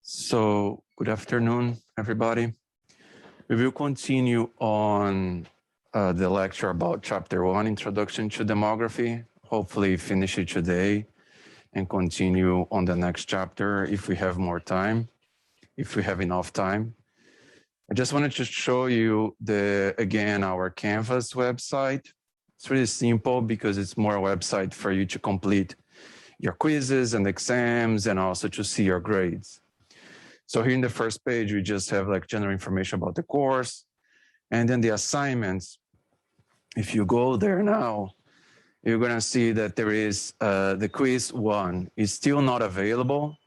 So, good afternoon, everybody. We will continue on the lecture about Chapter 1, Introduction to Demography. Hopefully finish it today and continue on the next chapter if we have more time, if we have enough time. I just wanted to show you again, our Canvas website. It's really simple because it's more a website for you to complete your quizzes and exams and also to see your grades. So here in the first page, we just have like general information about the course. And then the assignments, if you go there now, you're gonna see that there is the quiz 1 is still not available.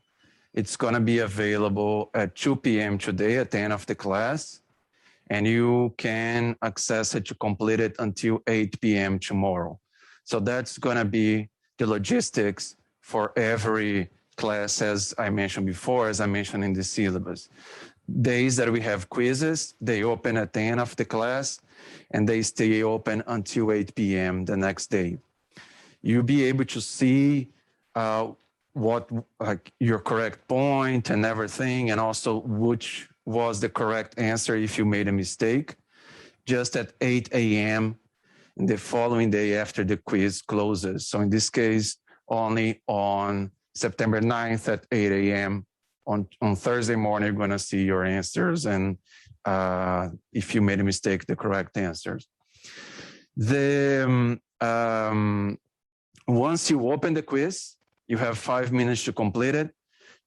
It's gonna be available at 2 p.m. today at the end of the class. And you can access it to complete it until 8 p.m. tomorrow. So that's gonna be the logistics for every class, as I mentioned before, as I mentioned in the syllabus. Days that we have quizzes, they open at the end of the class and they stay open until 8 p.m. the next day. You'll be able to see what your correct point and everything, and also which was the correct answer if you made a mistake, just at 8 a.m. the following day after the quiz closes. So in this case, only on September 9th at 8 a.m. On Thursday morning, you're going to see your answers, and if you made a mistake, the correct answers. Once you open the quiz, you have 5 minutes to complete it.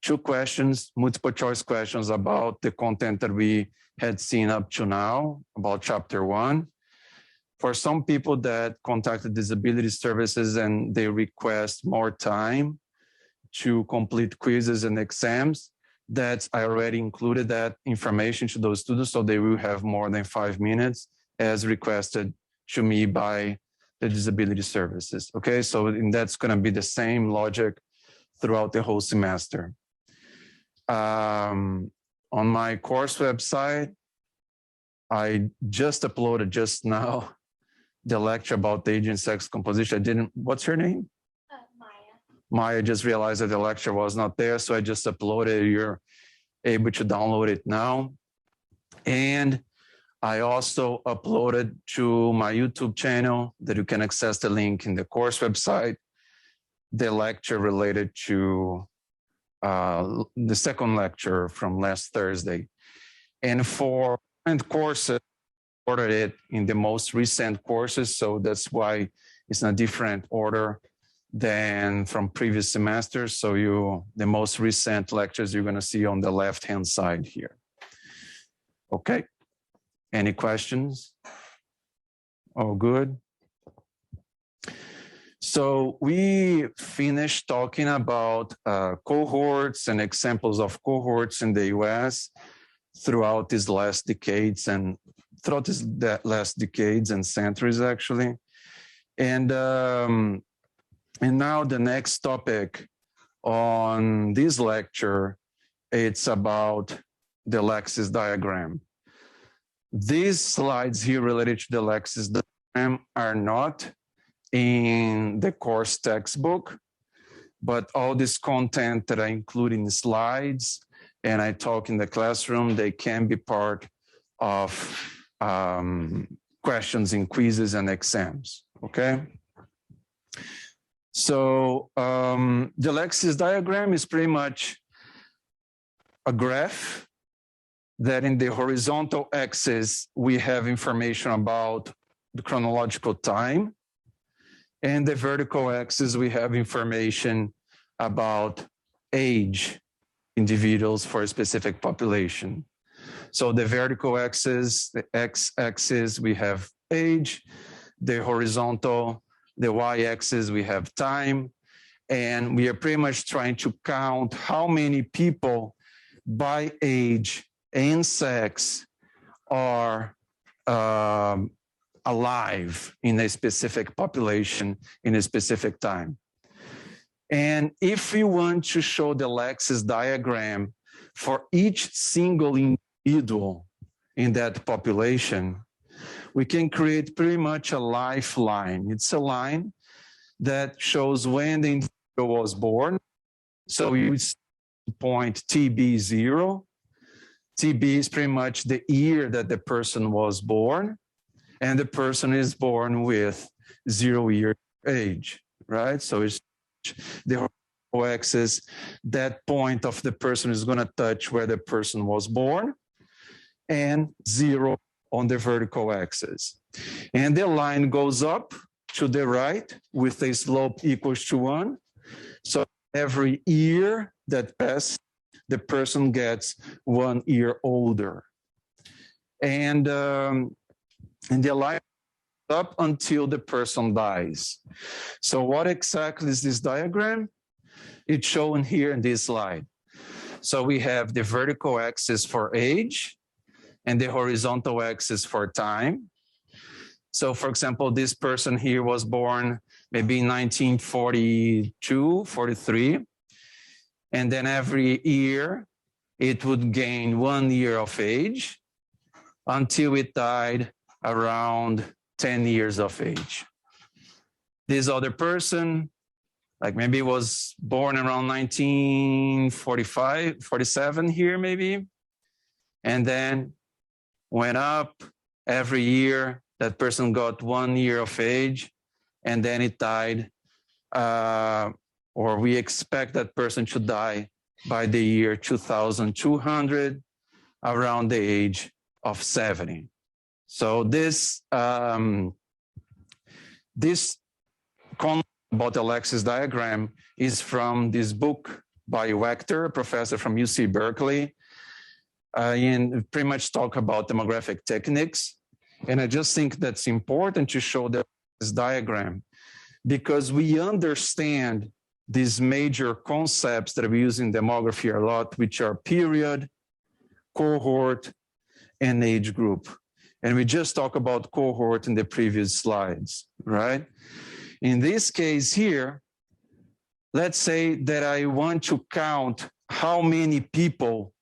2 questions, multiple choice questions about the content that we had seen up to now, about Chapter 1. For some people that contacted disability services and they request more time to complete quizzes and exams, I already included that information to those students, so they will have more than 5 minutes as requested to me by the disability services. Okay, so that's going to be the same logic throughout the whole semester. On my course website, I just uploaded just now the lecture about age and sex composition. What's your name? Maya just realized that the lecture was not there, so I just uploaded it. You're able to download it now. And I also uploaded to my YouTube channel that you can access the link in the course website, the lecture related to the second lecture from last Thursday. And for current courses, I ordered it in the most recent courses, so that's why it's in a different order than from previous semesters. So the most recent lectures you're going to see on the left-hand side here. Okay. Any questions? All good? So we finished talking about cohorts and examples of cohorts in the US throughout these last decades and centuries, actually. And now the next topic on this lecture, it's about the Lexis diagram. These slides here related to the Lexis diagram are not in the course textbook, but all this content that I include in the slides and I talk in the classroom, they can be part of questions in quizzes and exams, okay? So the Lexis diagram is pretty much a graph that in the horizontal axis, we have information about the chronological time. And the vertical axis, we have information about age individuals for a specific population. So the vertical axis, the x-axis, we have age, the horizontal, the y-axis, we have time, and we are pretty much trying to count how many people by age and sex are alive in a specific population in a specific time. And if we want to show the Lexis diagram for each single individual in that population, we can create pretty much a lifeline. It's a line that shows when the individual was born. So you point TB0. TB is pretty much the year that the person was born, and the person is born with 0 year age, right? So it's the axis, that point of the person is going to touch where the person was born, and 0 on the vertical axis. And the line goes up to the right with a slope equals to 1. So every year that passes, the person gets 1 year older. And the line up until the person dies. So what exactly is this diagram? It's shown here in this slide. So we have the vertical axis for age and the horizontal axis for time. So for example, this person here was born maybe in 1942, 43. And then every year it would gain 1 year of age until it died around 10 years of age. This other person, like maybe was born around 1945, 47 here maybe, and then went up every year. That person got 1 year of age, and then it died, or we expect that person to die by the year 2200, around the age of 70. So this concept about the Lexis diagram is from this book by Wachter, a professor from UC Berkeley, and pretty much talk about demographic techniques. And I just think that's important to show this diagram because we understand these major concepts that we use in demography a lot, which are period, cohort, and age group. And we just talked about cohort in the previous slides, right? In this case here, let's say that I want to count how many people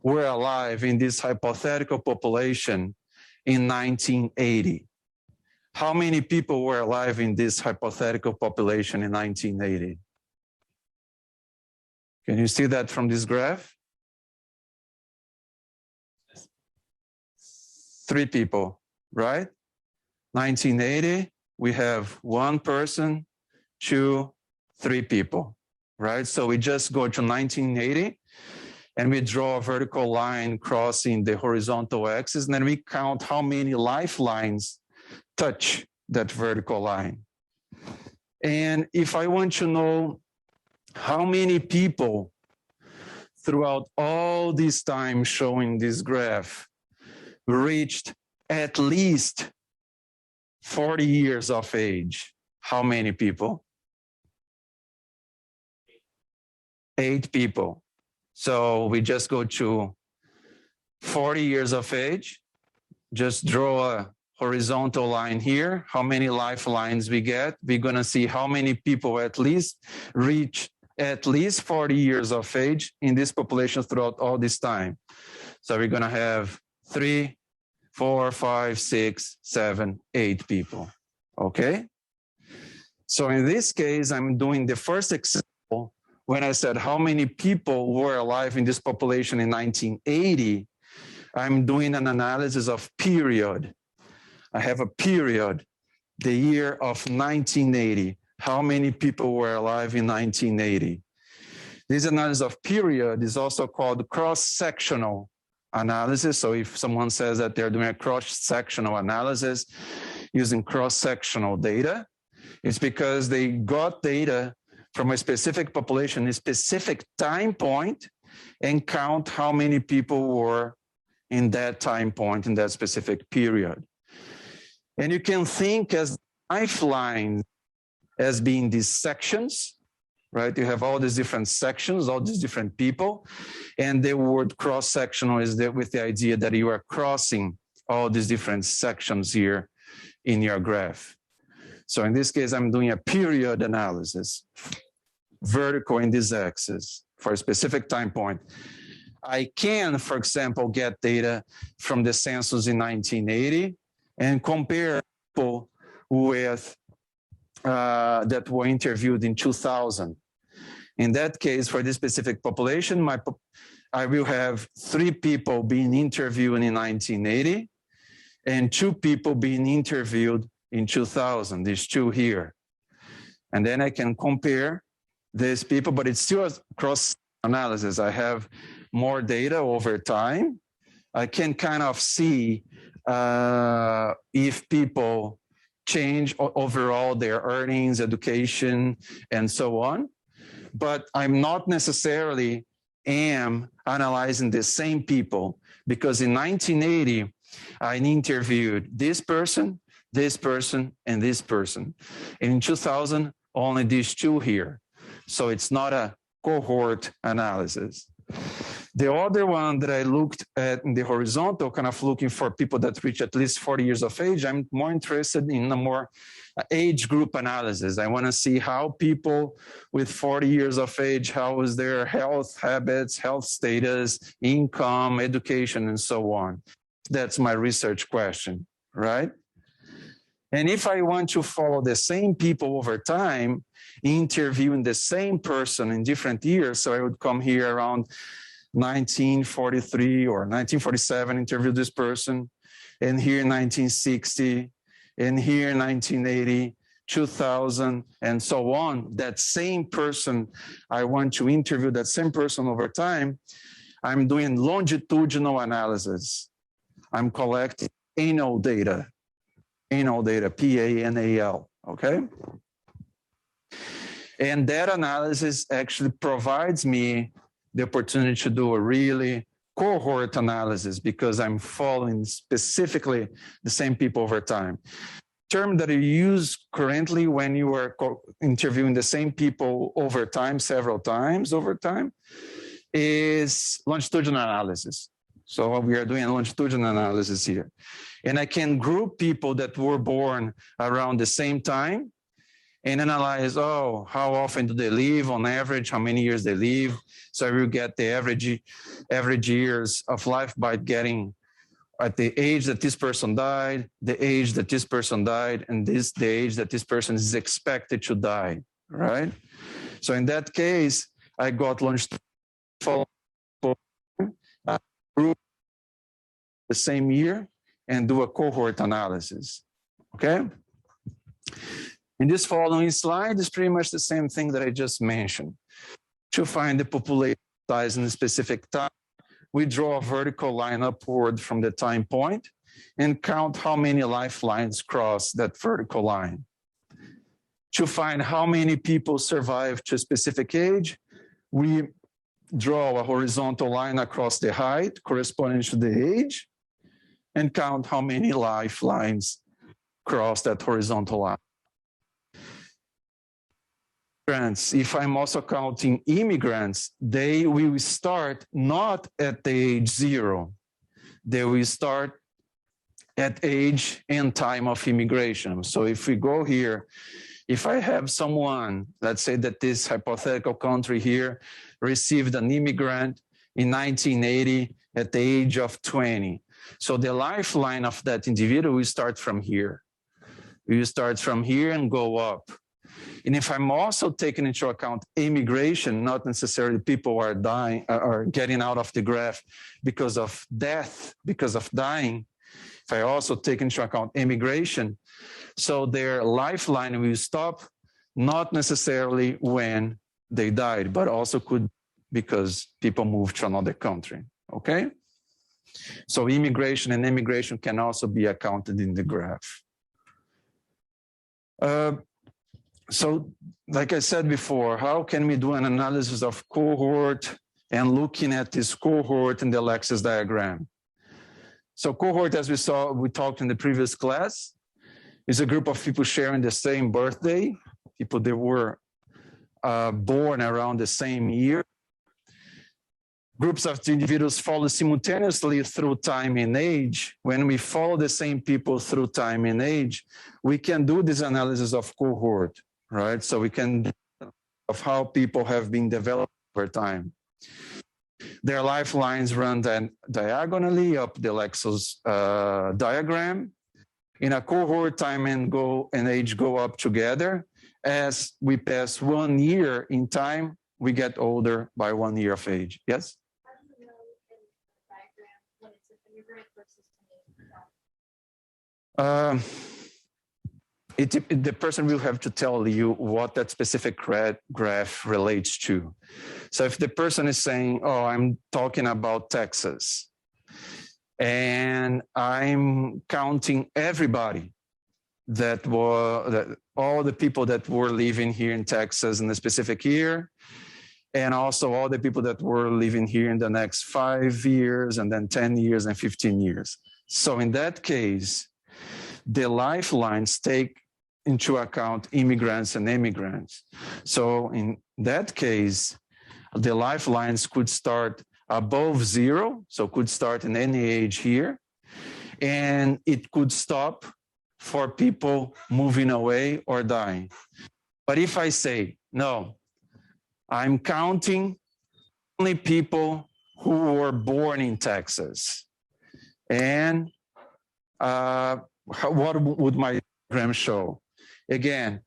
were alive in this hypothetical population in 1980. How many people were alive in this hypothetical population in 1980? Can you see that from this graph? 3 people, right? 1980, we have 1 person, 2, 3 people, right? So we just go to 1980 and we draw a vertical line crossing the horizontal axis, and then we count how many lifelines touch that vertical line. And if I want to know how many people throughout all this time showing this graph reached at least 40 years of age, how many people? 8 people. So we just go to 40 years of age, just draw a horizontal line here, how many lifelines we get. We're gonna see how many people at least reach at least 40 years of age in this population throughout all this time. So we're gonna have 3, 4, 5, 6, 7, 8 people, okay? So in this case, I'm doing the first example when I said how many people were alive in this population in 1980, I'm doing an analysis of period. I have a period, the year of 1980. How many people were alive in 1980? This analysis of period is also called cross-sectional analysis. So if someone says that they're doing a cross-sectional analysis using cross-sectional data, it's because they got data from a specific population, a specific time point, and count how many people were in that time point, in that specific period. And you can think as lifelines as being these sections, right? You have all these different sections, all these different people, and the word cross-sectional is there with the idea that you are crossing all these different sections here in your graph. So in this case, I'm doing a period analysis, vertical in this axis for a specific time point. I can, for example, get data from the census in 1980 and compare people with that were interviewed in 2000. In that case, for this specific population, I will have 3 people being interviewed in 1980 and 2 people being interviewed in 2000, these 2 here. And then I can compare these people, but it's still a cross analysis. I have more data over time. I can kind of see if people change overall their earnings, education, and so on. But I'm not necessarily analyzing the same people, because in 1980, I interviewed this person, and this person. And in 2000, only these 2 here. So it's not a cohort analysis. The other one that I looked at in the horizontal, kind of looking for people that reach at least 40 years of age, I'm more interested in a more age group analysis. I want to see how people with 40 years of age, how is their health habits, health status, income, education, and so on. That's my research question, right? And if I want to follow the same people over time, interviewing the same person in different years, so I would come here around 1943 or 1947, interview this person, and here 1960, and here 1980, 2000, and so on. That same person, I want to interview that same person over time. I'm doing longitudinal analysis. I'm collecting anal data, PANAL, okay? And that analysis actually provides me the opportunity to do a really cohort analysis, because I'm following specifically the same people over time. Term that you use currently when you are interviewing the same people over time, several times over time, is longitudinal analysis. So we are doing a longitudinal analysis here. And I can group people that were born around the same time and analyze, how often do they live on average, how many years they live. So I will get the average years of life by getting at the age that this person died, the age that this person died, and the age that this person is expected to die, right? So in that case, I got longitudinal group the same year and do a cohort analysis, okay? In this following slide is pretty much the same thing that I just mentioned. To find the population size in a specific time, we draw a vertical line upward from the time point and count how many lifelines cross that vertical line. To find how many people survive to a specific age, we draw a horizontal line across the height corresponding to the age and count how many lifelines cross that horizontal line. If I'm also counting immigrants, they will start not at the age 0. They will start at age and time of immigration. So if we go here, if I have someone, let's say that this hypothetical country here received an immigrant in 1980 at the age of 20. So the lifeline of that individual will start from here. We will start from here and go up. And if I'm also taking into account immigration, not necessarily people are dying or getting out of the graph because of death, because of dying, if I also take into account immigration, so their lifeline will stop not necessarily when they died, but also could because people moved to another country, okay? So immigration and immigration can also be accounted in the graph. So like I said before, how can we do an analysis of cohort and looking at this cohort in the Lexis diagram? So cohort, as we talked in the previous class, is a group of people sharing the same birthday, people that were born around the same year. Groups of individuals follow simultaneously through time and age. When we follow the same people through time and age, we can do this analysis of cohort, right? So we can of how people have been developed over time. Their lifelines run then diagonally up the Lexis diagram. In a cohort, time and age go up together. As we pass 1 year in time, we get older by 1 year of age. Yes? How do you know in the diagram when it's a favorite versus The person will have to tell you what that specific graph relates to. So if the person is saying, oh, I'm talking about Texas, and I'm counting everybody all the people that were living here in Texas in the specific year, and also all the people that were living here in the next 5 years, and then 10 years and 15 years. So in that case, the lifelines take into account immigrants and immigrants. So in that case, the lifelines could start above 0, so could start in any age here, and it could stop for people moving away or dying. But if I say, no, I'm counting only people who were born in Texas, and what would my diagram show? Again,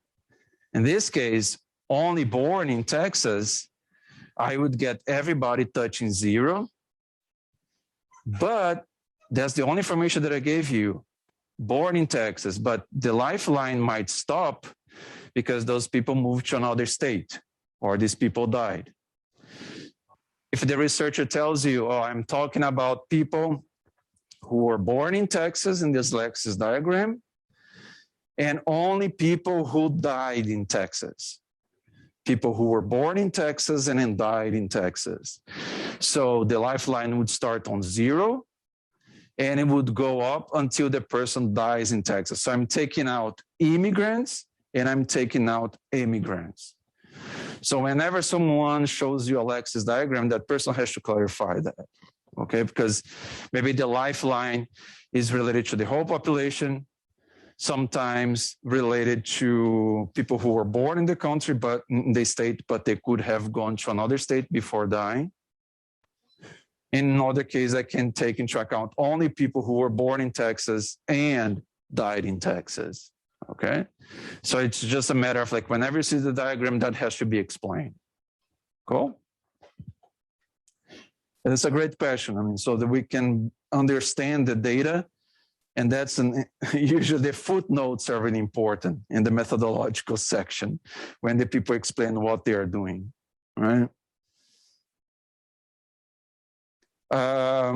in this case, only born in Texas, I would get everybody touching 0. But that's the only information that I gave you, born in Texas, but the lifeline might stop because those people moved to another state or these people died. If the researcher tells you, oh, I'm talking about people who were born in Texas in this Lexis diagram, and only people who died in Texas. People who were born in Texas and then died in Texas. So the lifeline would start on 0, and it would go up until the person dies in Texas. So I'm taking out immigrants and I'm taking out immigrants. So whenever someone shows you a Lexis diagram, that person has to clarify that, okay? Because maybe the lifeline is related to the whole population, sometimes related to people who were born in the country, but in the state, but they could have gone to another state before dying. In other cases, I can take into account only people who were born in Texas and died in Texas, okay? So it's just a matter of like, whenever you see the diagram, that has to be explained. Cool? And it's a great question. I mean, so that we can understand the data. And that's usually the footnotes are really important in the methodological section when the people explain what they are doing, right?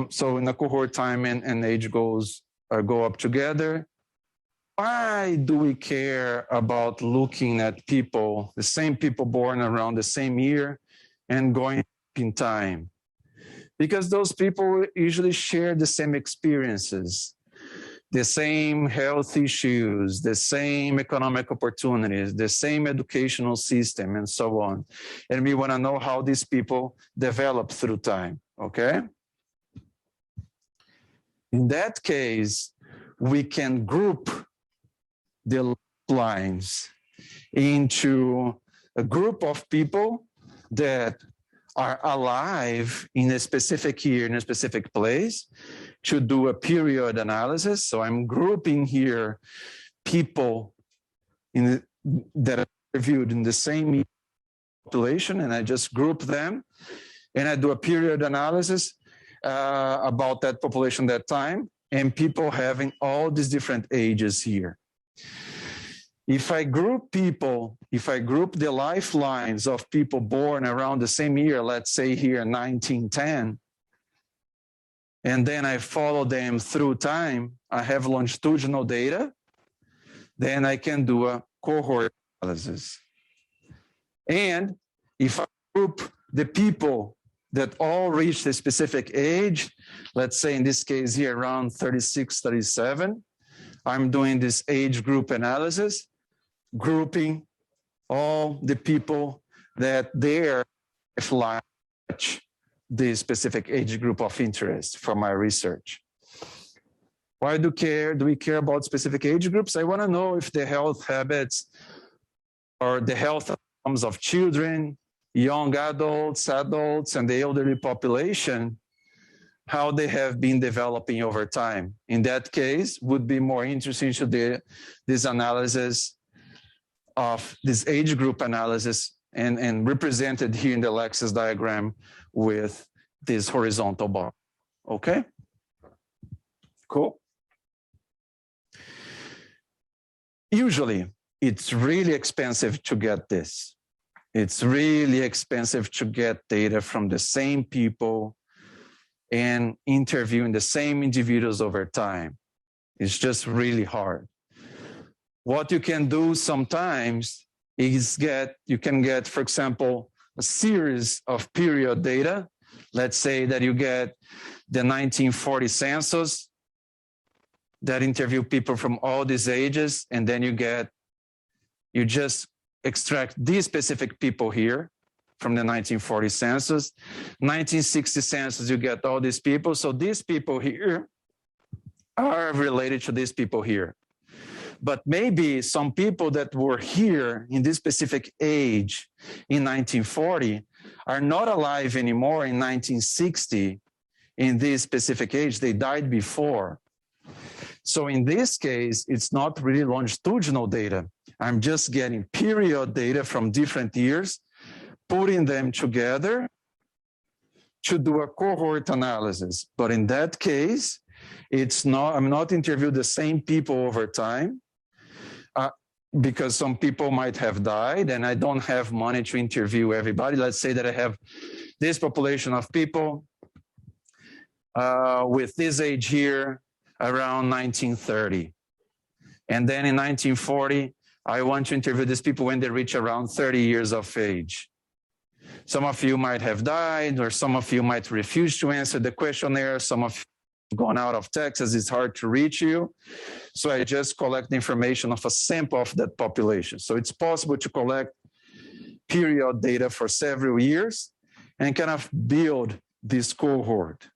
So in the cohort time and age goals go up together. Why do we care about looking at people, the same people born around the same year and going in time? Because those people usually share the same experiences, the same health issues, the same economic opportunities, the same educational system, and so on. And we want to know how these people develop through time, okay? In that case, we can group the lines into a group of people that are alive in a specific year, in a specific place, to do a period analysis. So I'm grouping here people that are reviewed in the same population, and I just group them, and I do a period analysis about that population that time, and people having all these different ages here. If I group people, if I group the lifelines of people born around the same year, let's say here 1910, and then I follow them through time, I have longitudinal data, then I can do a cohort analysis. And if I group the people that all reach a specific age, let's say in this case here around 36, 37, I'm doing this age group analysis, grouping all the people that their life match the specific age group of interest for my research. Why do we care about specific age groups? I want to know if the health habits or the health outcomes of children, young adults, and the elderly population, how they have been developing over time. In that case, would be more interesting to this analysis of this age group analysis and represented here in the Lexis diagram with this horizontal bar. Okay? Cool. Usually, it's really expensive to get this. It's really expensive to get data from the same people and interviewing the same individuals over time. It's just really hard. What you can do sometimes is you can get, for example, a series of period data. Let's say that you get the 1940 census that interview people from all these ages, and then you just extract these specific people here from the 1940 census. 1960 census, you get all these people. So these people here are related to these people here. But maybe some people that were here in this specific age in 1940 are not alive anymore in 1960 in this specific age. They died before. So in this case, it's not really longitudinal data. I'm just getting period data from different years, putting them together to do a cohort analysis. But in that case, I'm not interviewing the same people over time, because some people might have died and I don't have money to interview everybody. Let's say that I have this population of people with this age here around 1930. And then in 1940, I want to interview these people when they reach around 30 years of age. Some of you might have died, or some of you might refuse to answer the questionnaire. Some of you have gone out of Texas, it's hard to reach you. So I just collect the information of a sample of that population. So it's possible to collect period data for several years and kind of build this cohort.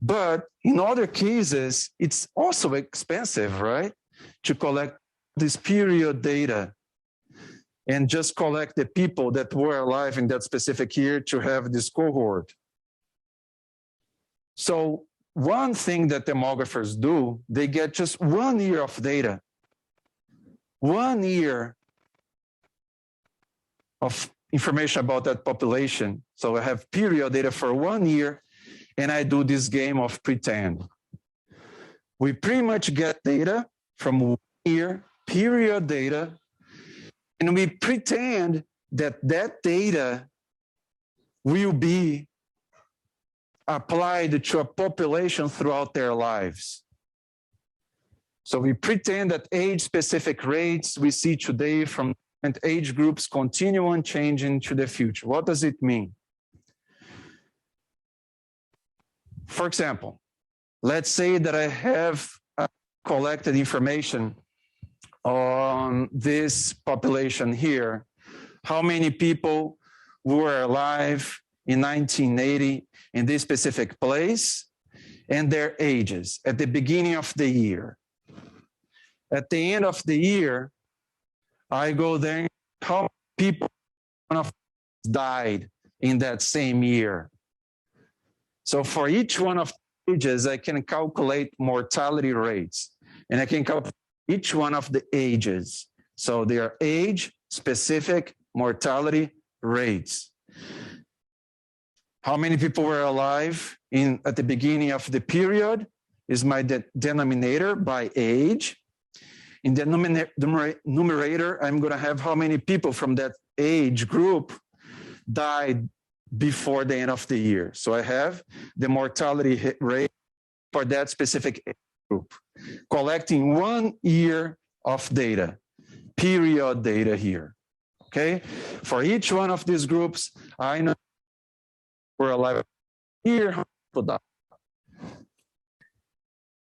But in other cases, it's also expensive, right? To collect this period data and just collect the people that were alive in that specific year to have this cohort. So one thing that demographers do, they get just 1 year of data. 1 year of information about that population. So I have period data for 1 year, and I do this game of pretend. We pretty much get data from 1 year, period data, and we pretend that that data will be applied to a population throughout their lives. So we pretend that age-specific rates we see today from different age groups continue unchanging to the future. What does it mean? For example, let's say that I have collected information on this population here. How many people were alive in 1980 in this specific place and their ages at the beginning of the year. At the end of the year, I go there, how many people died in that same year. So for each one of the ages, I can calculate mortality rates, and I can calculate each one of the ages. So they are age-specific mortality rates. How many people were alive at the beginning of the period is my denominator by age. In the numerator, I'm going to have how many people from that age group died before the end of the year. So I have the mortality rate for that specific age group, collecting 1 year of data, period data here, okay? For each one of these groups, I know we're alive here.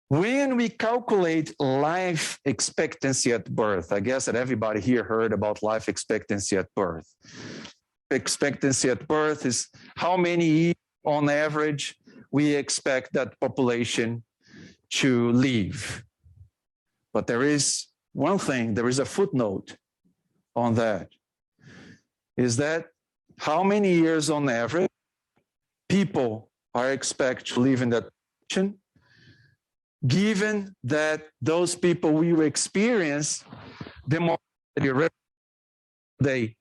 When we calculate life expectancy at birth, I guess that everybody here heard about life expectancy at birth. Expectancy at birth is how many years on average we expect that population to live. But there is one thing, there is a footnote on that, is that how many years on average people are expected to live in that population, given that those people will experience the mortality rate today.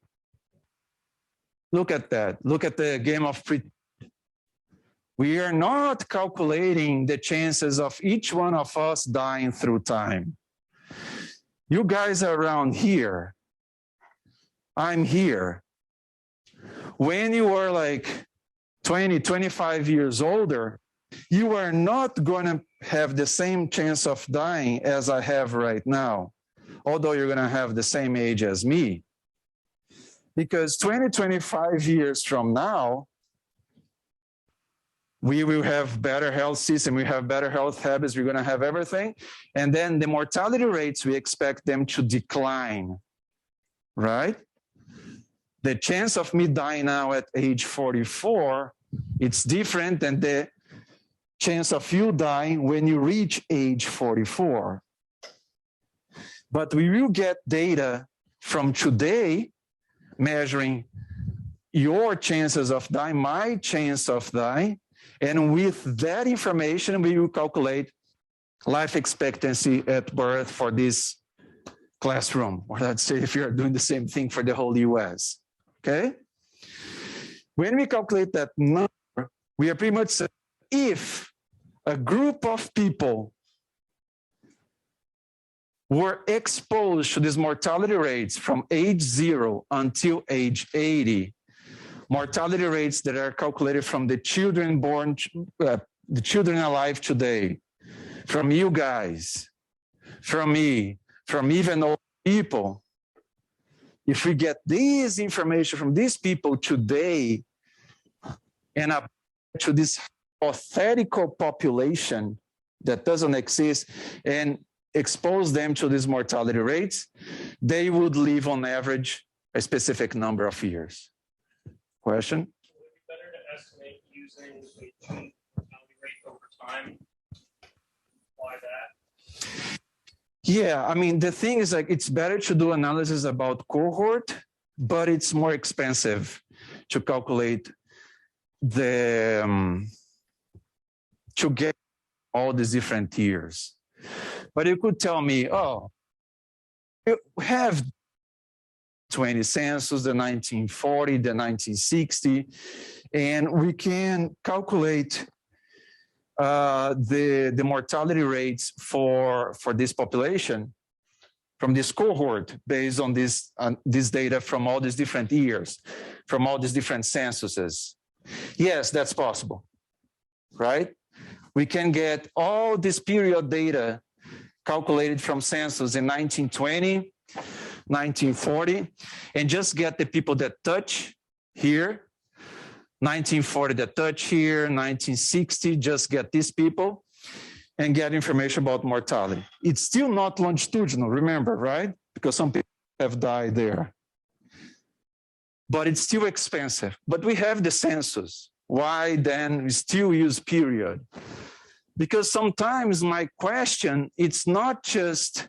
Look at that. Look at the game of pretend. We are not calculating the chances of each one of us dying through time. You guys are around here. I'm here. When you are like 20, 25 years older, you are not going to have the same chance of dying as I have right now, although you're going to have the same age as me. Because 20, 25 years from now, we will have better health system, we have better health habits, we're going to have everything. And then the mortality rates, we expect them to decline, right? The chance of me dying now at age 44, it's different than the chance of you dying when you reach age 44. But we will get data from today measuring your chances of dying, my chance of dying, and with that information, we will calculate life expectancy at birth for this classroom, or let's say if you're doing the same thing for the whole US, okay? When we calculate that number, we are pretty much saying if a group of people were exposed to these mortality rates from age 0 until age 80, mortality rates that are calculated from the children born, the children alive today, from you guys, from me, from even old people. If we get this information from these people today and apply to this hypothetical population that doesn't exist and expose them to these mortality rates, they would live on average a specific number of years. Question? Would it be better to estimate using a change mortality rate over time? Why that? Yeah, I mean, the thing is like, it's better to do analysis about cohort, but it's more expensive to calculate the, to get all these different years. But you could tell me, oh, you have 20 census, the 1940, the 1960, and we can calculate the mortality rates for this population from this cohort based on this data from all these different years, from all these different censuses. Yes, that's possible, right? We can get all this period data calculated from census in 1920, 1940, and just get the people that touch here, 1940 that touch here, 1960, just get these people and get information about mortality. It's still not longitudinal, remember, right? Because some people have died there. But it's still expensive. But we have the census. Why then we still use period? Because sometimes my question, it's not just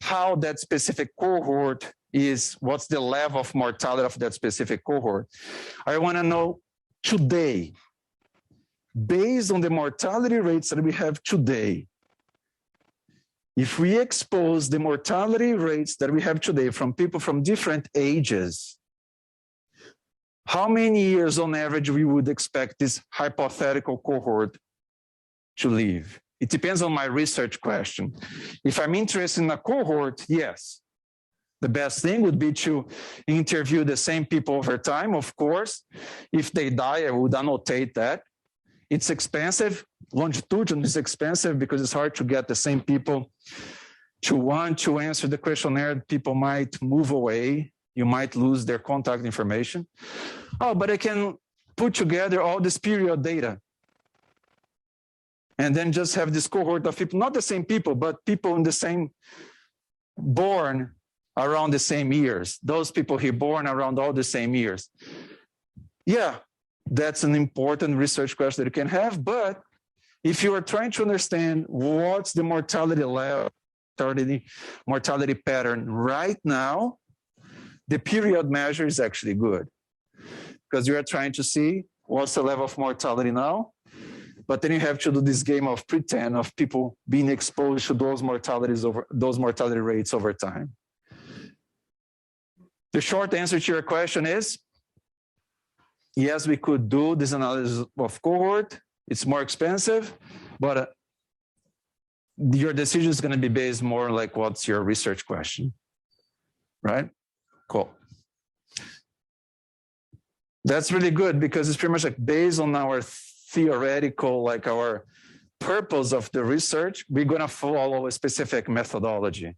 how that specific cohort is, what's the level of mortality of that specific cohort. I want to know today, based on the mortality rates that we have today, if we expose the mortality rates that we have today from people from different ages, how many years on average we would expect this hypothetical cohort to live? It depends on my research question. If I'm interested in a cohort, yes. The best thing would be to interview the same people over time, of course. If they die, I would annotate that. It's expensive. Longitudinal is expensive because it's hard to get the same people to want to answer the questionnaire. People might move away. You might lose their contact information. Oh, but I can put together all this period data and then just have this cohort of people, not the same people, but people in the same, born around the same years. Those people here born around all the same years. Yeah, that's an important research question that you can have, but if you are trying to understand what's the mortality level, mortality pattern right now, the period measure is actually good because you are trying to see what's the level of mortality now, but then you have to do this game of pretend of people being exposed to those mortality rates over time. The short answer to your question is yes, we could do this analysis of cohort. It's more expensive, but your decision is going to be based more like what's your research question, right? Cool. That's really good because it's pretty much like based on our theoretical, like our purpose of the research, we're going to follow a specific methodology.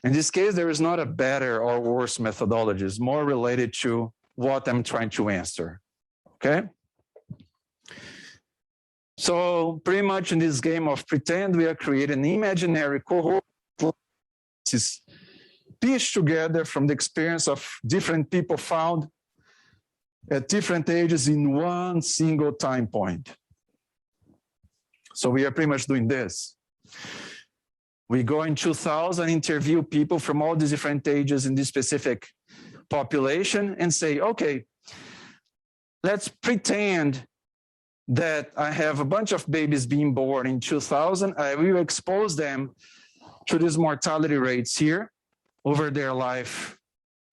In this case, there is not a better or worse methodology. It's more related to what I'm trying to answer, okay? So pretty much in this game of pretend, we are creating an imaginary cohort is pieced together from the experience of different people found at different ages in one single time point. So we are pretty much doing this. We go in 2000, interview people from all these different ages in this specific population and say, okay, let's pretend that I have a bunch of babies being born in 2000. I will expose them to these mortality rates here over their life.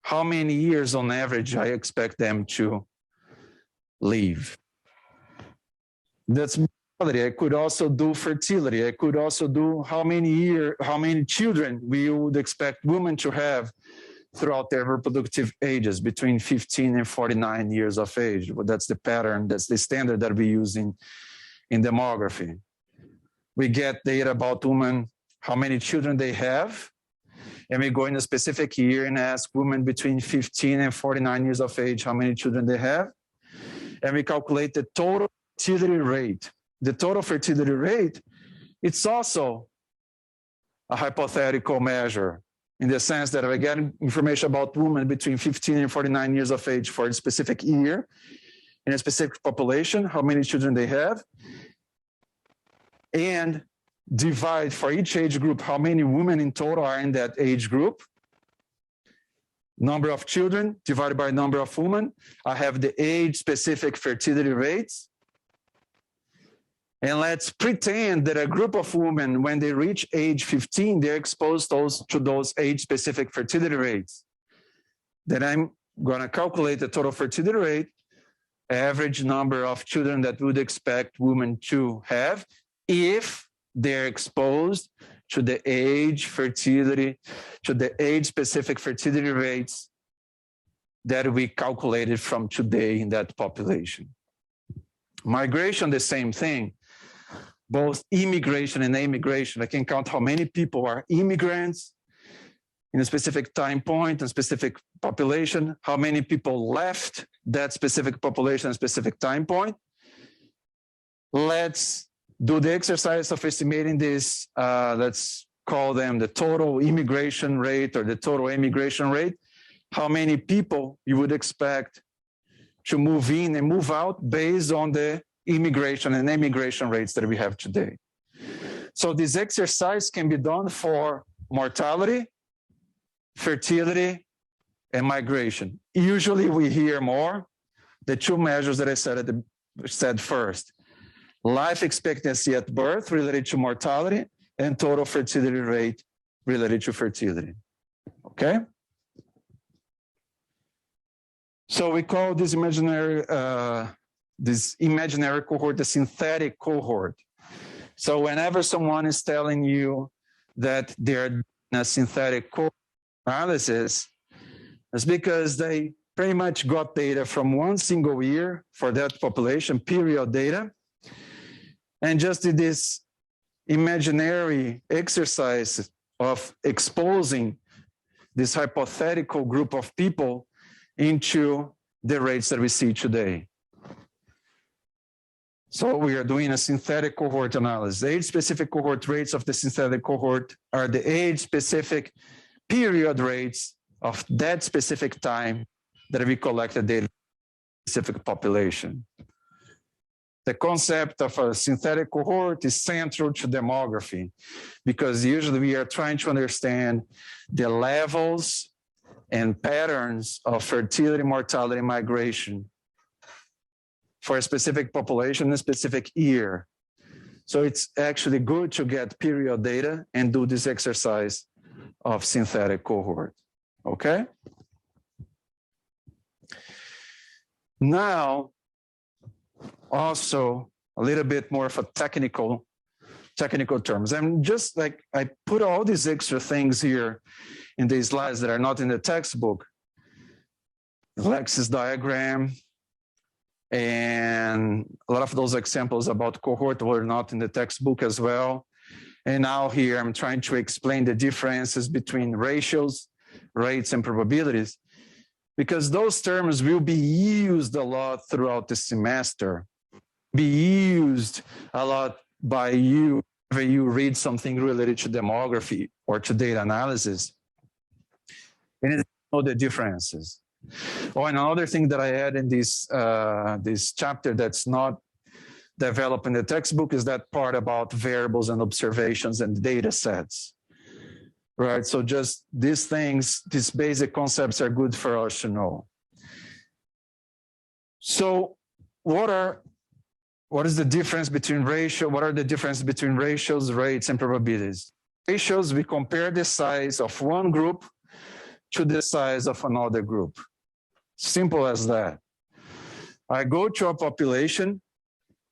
How many years on average I expect them to live? That's mortality. I could also do fertility. I could also do how many children we would expect women to have throughout their reproductive ages between 15 and 49 years of age. Well, that's the pattern, that's the standard that we use in demography. We get data about women, how many children they have, and we go in a specific year and ask women between 15 and 49 years of age how many children they have, and we calculate the total fertility rate. The total fertility rate, it's also a hypothetical measure in the sense that I get information about women between 15 and 49 years of age for a specific year in a specific population, how many children they have, and divide for each age group how many women in total are in that age group. Number of children divided by number of women. I have the age-specific fertility rates. And let's pretend that a group of women, when they reach age 15, they're exposed to those age-specific fertility rates. Then I'm going to calculate the total fertility rate, average number of children that we would expect women to have if they're exposed to the age-specific fertility rates that we calculated from today in that population. Migration, the same thing. Both immigration and immigration. I can count how many people are immigrants in a specific time point, a specific population, how many people left that specific population, a specific time point. Let's do the exercise of estimating this, let's call them the total immigration rate or the total immigration rate. How many people you would expect to move in and move out based on the immigration and immigration rates that we have today. So this exercise can be done for mortality, fertility, and migration. Usually we hear more the two measures that I said first. Life expectancy at birth related to mortality and total fertility rate related to fertility. Okay? So we call this imaginary cohort the synthetic cohort. So whenever someone is telling you that they're doing a synthetic cohort analysis, it's because they pretty much got data from one single year for that population, period data, and just did this imaginary exercise of exposing this hypothetical group of people into the rates that we see today. So we are doing a synthetic cohort analysis. The age-specific cohort rates of the synthetic cohort are the age-specific period rates of that specific time that we collected data for a specific population. The concept of a synthetic cohort is central to demography because usually we are trying to understand the levels and patterns of fertility, mortality, migration for a specific population in a specific year. So it's actually good to get period data and do this exercise of synthetic cohort, okay? Now, also a little bit more of a technical terms. I'm just like, I put all these extra things here in these slides that are not in the textbook. Lexis diagram, and a lot of those examples about cohort were not in the textbook as well. And now here I'm trying to explain the differences between ratios, rates, and probabilities, because those terms will be used a lot throughout the semester, be used a lot by you when you read something related to demography or to data analysis. And you know the differences. Oh, and another thing that I add in this chapter that's not developed in the textbook is that part about variables and observations and data sets, right? So just these things, these basic concepts are good for us to know. So what is the difference between what are the differences between ratios, rates, and probabilities? Ratios, we compare the size of one group to the size of another group. Simple as that. I go to a population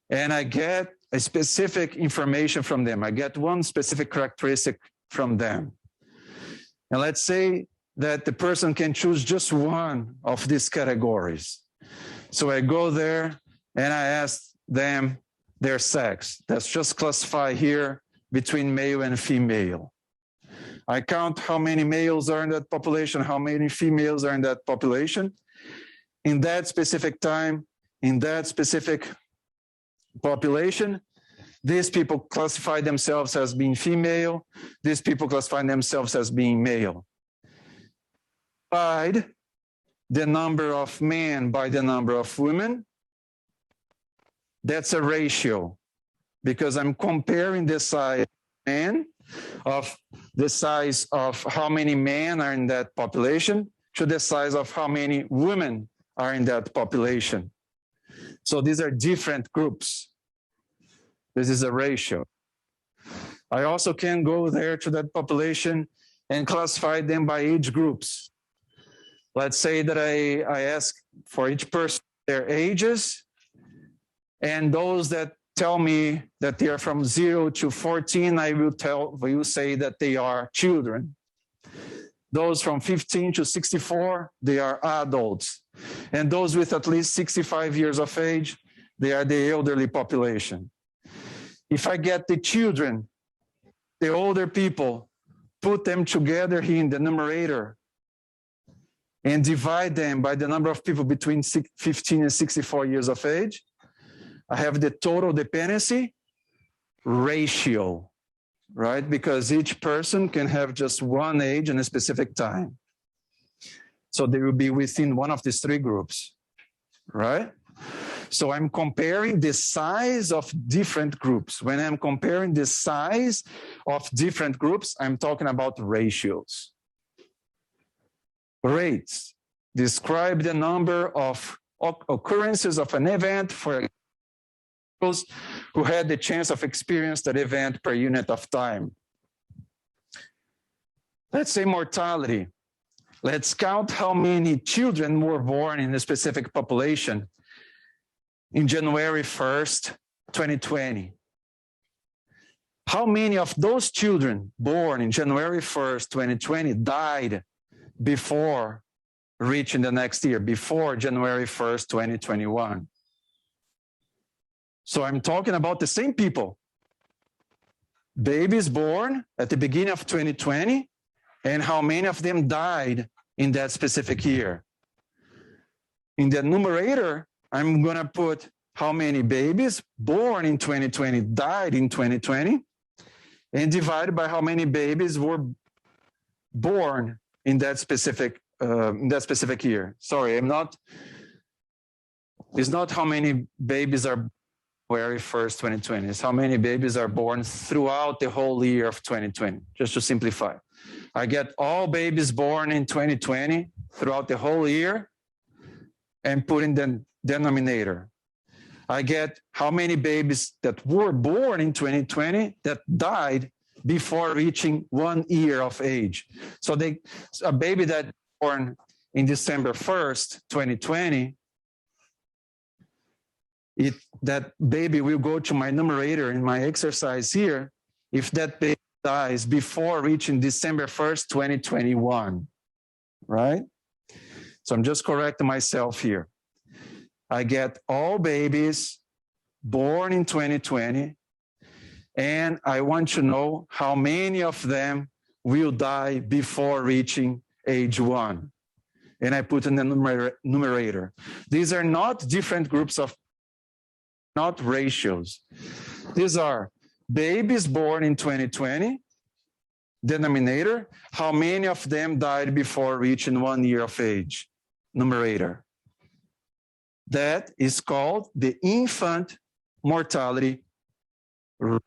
and I get a specific information from them. I get one specific characteristic from them. And let's say that the person can choose just one of these categories. So I go there and I ask them their sex. Let's just classify here between male and female. I count how many males are in that population, how many females are in that population. In that specific time, in that specific population, these people classify themselves as being female, these people classify themselves as being male. Divide the number of men by the number of women, that's a ratio, because I'm comparing the size of men, of the size of how many men are in that population to the size of how many women are in that population. So these are different groups. This is a ratio. I also can go there to that population and classify them by age groups. Let's say that I ask for each person their ages, and those that tell me that they are from 0 to 14, I will say that they are children. Those from 15 to 64, they are adults. And those with at least 65 years of age, they are the elderly population. If I get the children, the older people, put them together here in the numerator and divide them by the number of people between 15 and 64 years of age, I have the total dependency ratio, right? Because each person can have just one age in a specific time. So they will be within one of these three groups, right? So I'm comparing the size of different groups. When I'm comparing the size of different groups, I'm talking about ratios. Rates describe the number of occurrences of an event for those who had the chance of experiencing that event per unit of time. Let's say mortality. Let's count how many children were born in a specific population in January 1st, 2020. How many of those children born in January 1st, 2020 died before reaching the next year, before January 1st, 2021? So I'm talking about the same people. Babies born at the beginning of 2020, and how many of them died in that specific year. In the numerator, I'm gonna put how many babies born in 2020 died in 2020, and divide by how many babies were born in that specific year. Sorry, it's not how many babies are January 1st, 2020. It's how many babies are born throughout the whole year of 2020, just to simplify. I get all babies born in 2020 throughout the whole year and put in the denominator. I get how many babies that were born in 2020 that died before reaching 1 year of age. So a baby that was born in December 1st, 2020, that baby will go to my numerator in my exercise here if that baby dies before reaching December 1st, 2021, right? So I'm just correcting myself here. I get all babies born in 2020, and I want to know how many of them will die before reaching age 1. And I put in the numerator. These are not different groups of, not ratios. These are babies born in 2020, denominator, how many of them died before reaching 1 year of age, numerator. That is called the infant mortality rate.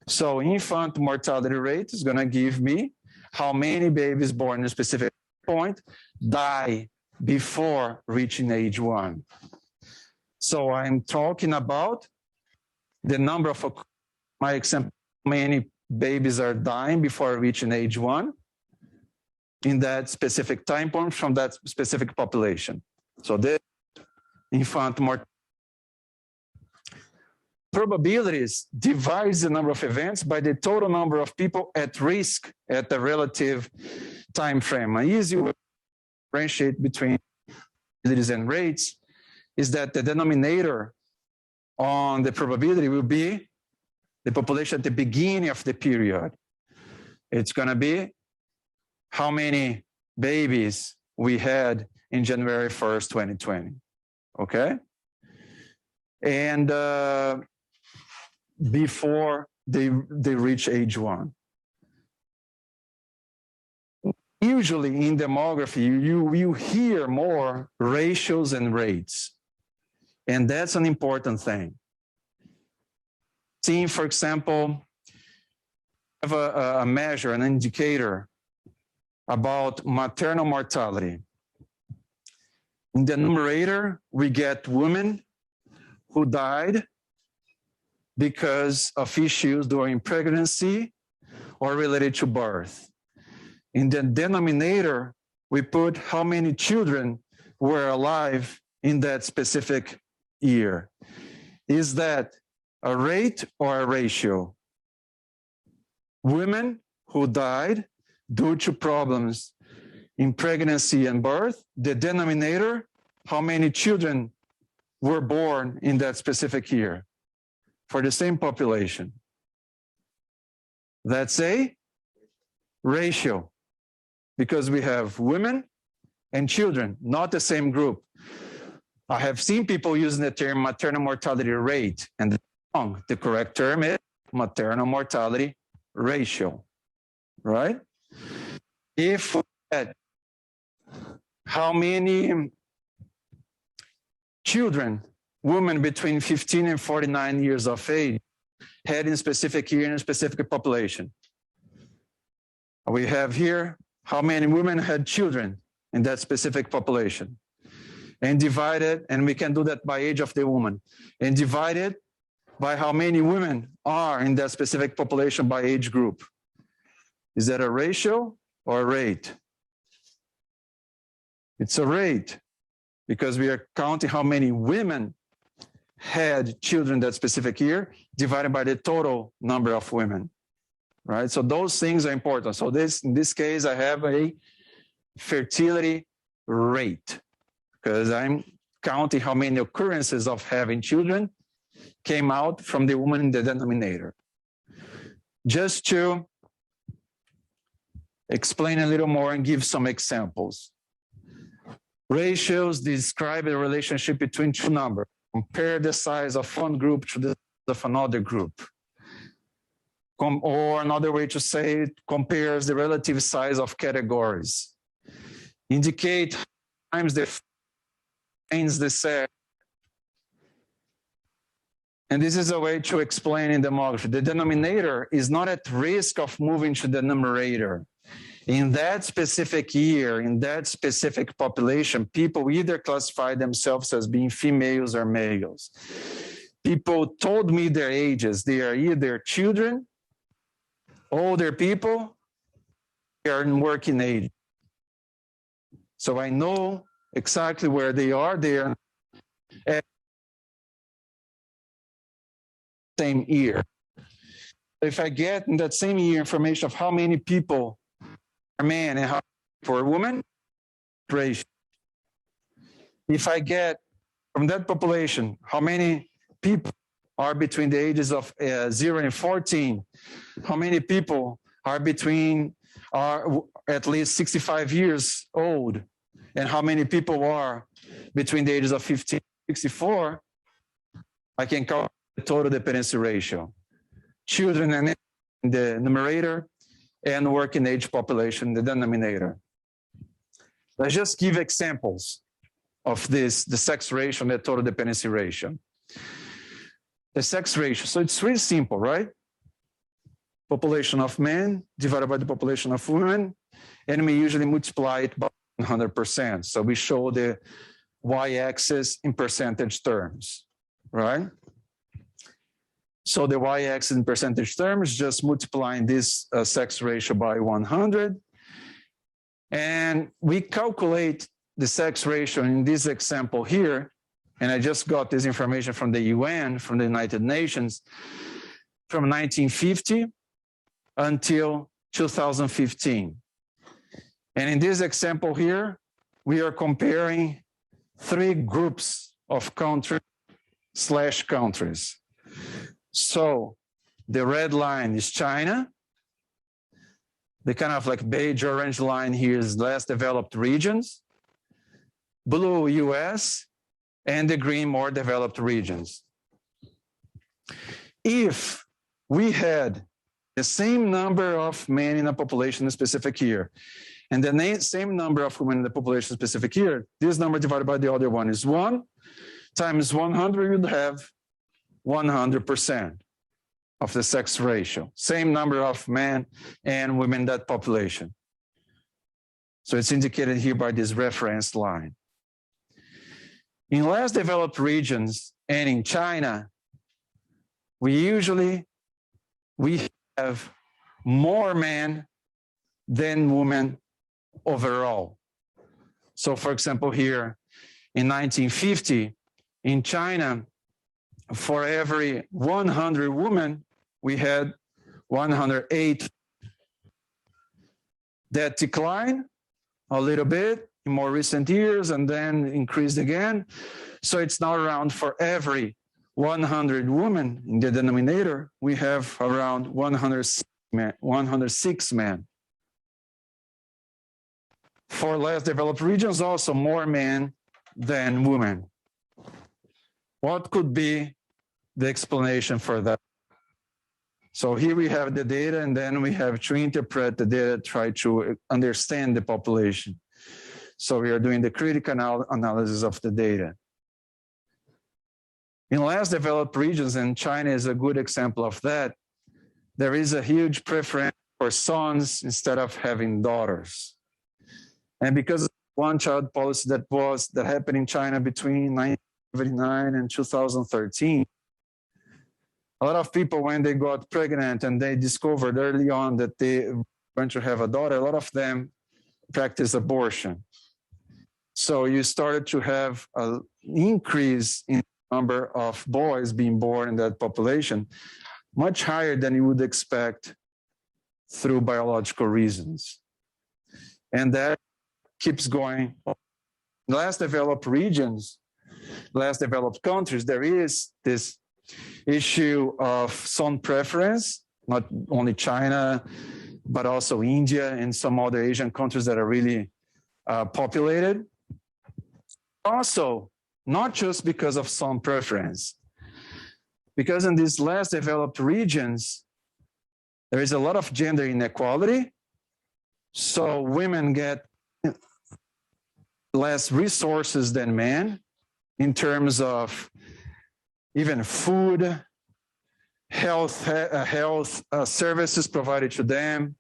So infant mortality rate is going to give me how many babies born in a specific point die before reaching age 1. So I'm talking about the number of, my example, how many babies are dying before reaching age 1 in that specific time point from that specific population. So the infant mortality. Probabilities divides the number of events by the total number of people at risk at the relative time frame. An easy way to differentiate between probabilities and rates is that the denominator on the probability will be the population at the beginning of the period. It's going to be how many babies we had in January 1st, 2020. Okay? And before they reach age 1. Usually in demography, you hear more ratios and rates. And that's an important thing. See, for example, have a measure, an indicator about maternal mortality. In the numerator, we get women who died because of issues during pregnancy or related to birth. In the denominator, we put how many children were alive in that specific year. Is that a rate or a ratio? Women who died due to problems in pregnancy and birth, the denominator, how many children were born in that specific year for the same population. That's a ratio, because we have women and children, not the same group. I have seen people using the term maternal mortality rate, and wrong. The correct term is maternal mortality ratio, right? If how many children, women between 15 and 49 years of age, had in a specific year in a specific population. We have here how many women had children in that specific population, and divide it, and we can do that by age of the woman, and divide it by how many women are in that specific population by age group. Is that a ratio or a rate? It's a rate, because we are counting how many women had children that specific year divided by the total number of women, right? So those things are important. So in this case, I have a fertility rate, because I'm counting how many occurrences of having children came out from the woman in the denominator. Just to explain a little more and give some examples. Ratios describe a relationship between two numbers. Compare the size of one group to the size of another group. Or another way to say it, compares the relative size of categories. Indicate times the set. And this is a way to explain in demography. The denominator is not at risk of moving to the numerator. In that specific year, in that specific population, people either classify themselves as being females or males. People told me their ages. They are either children, older people, they are in working age. So I know exactly where they are there at the same year. If I get in that same year information of how many people are men and how for women, ratio. If I get from that population how many people are between the ages of 0 and 14, how many people are at least 65 years old, and how many people are between the ages of 15 and 64, I can calculate the total dependency ratio. Children in the numerator and working age population in the denominator. Let's just give examples of this, the sex ratio and the total dependency ratio. The sex ratio, so it's really simple, right? Population of men divided by the population of women, and we usually multiply it by 100%. So we show the y-axis in percentage terms, right? So the y-axis in percentage terms, just multiplying this sex ratio by 100. And we calculate the sex ratio in this example here, and I just got this information from the UN, from the United Nations, from 1950 until 2015. And in this example here, we are comparing 3 groups of countries/countries. So the red line is China. The kind of like beige orange line here is less developed regions. Blue US, and the green more developed regions. If we had the same number of men in a population in a specific year, and the same number of women in the population specific year, this number divided by the other one is 1 times 100, you'd have 100% of the sex ratio. Same number of men and women in that population. So it's indicated here by this reference line. In less developed regions and in China, we have more men than women overall. So for example, here in 1950, in China, for every 100 women, we had 108. That declined a little bit in more recent years and then increased again. So it's now around for every 100 women in the denominator, we have around 106 men. For less developed regions, also more men than women. What could be the explanation for that? So here we have the data, and then we have to interpret the data, try to understand the population. So we are doing the critical analysis of the data. In less developed regions, and China is a good example of that, there is a huge preference for sons instead of having daughters. And because of one-child policy that happened in China between 1979 and 2013, a lot of people, when they got pregnant and they discovered early on that they were going to have a daughter, a lot of them practiced abortion. So you started to have an increase in the number of boys being born in that population, much higher than you would expect through biological reasons. And that keeps going. In less developed regions, less developed countries, there is this issue of son preference, not only China, but also India and some other Asian countries that are really populated. Also, not just because of son preference, because in these less developed regions, there is a lot of gender inequality. So women get less resources than men in terms of even food, health services provided to them.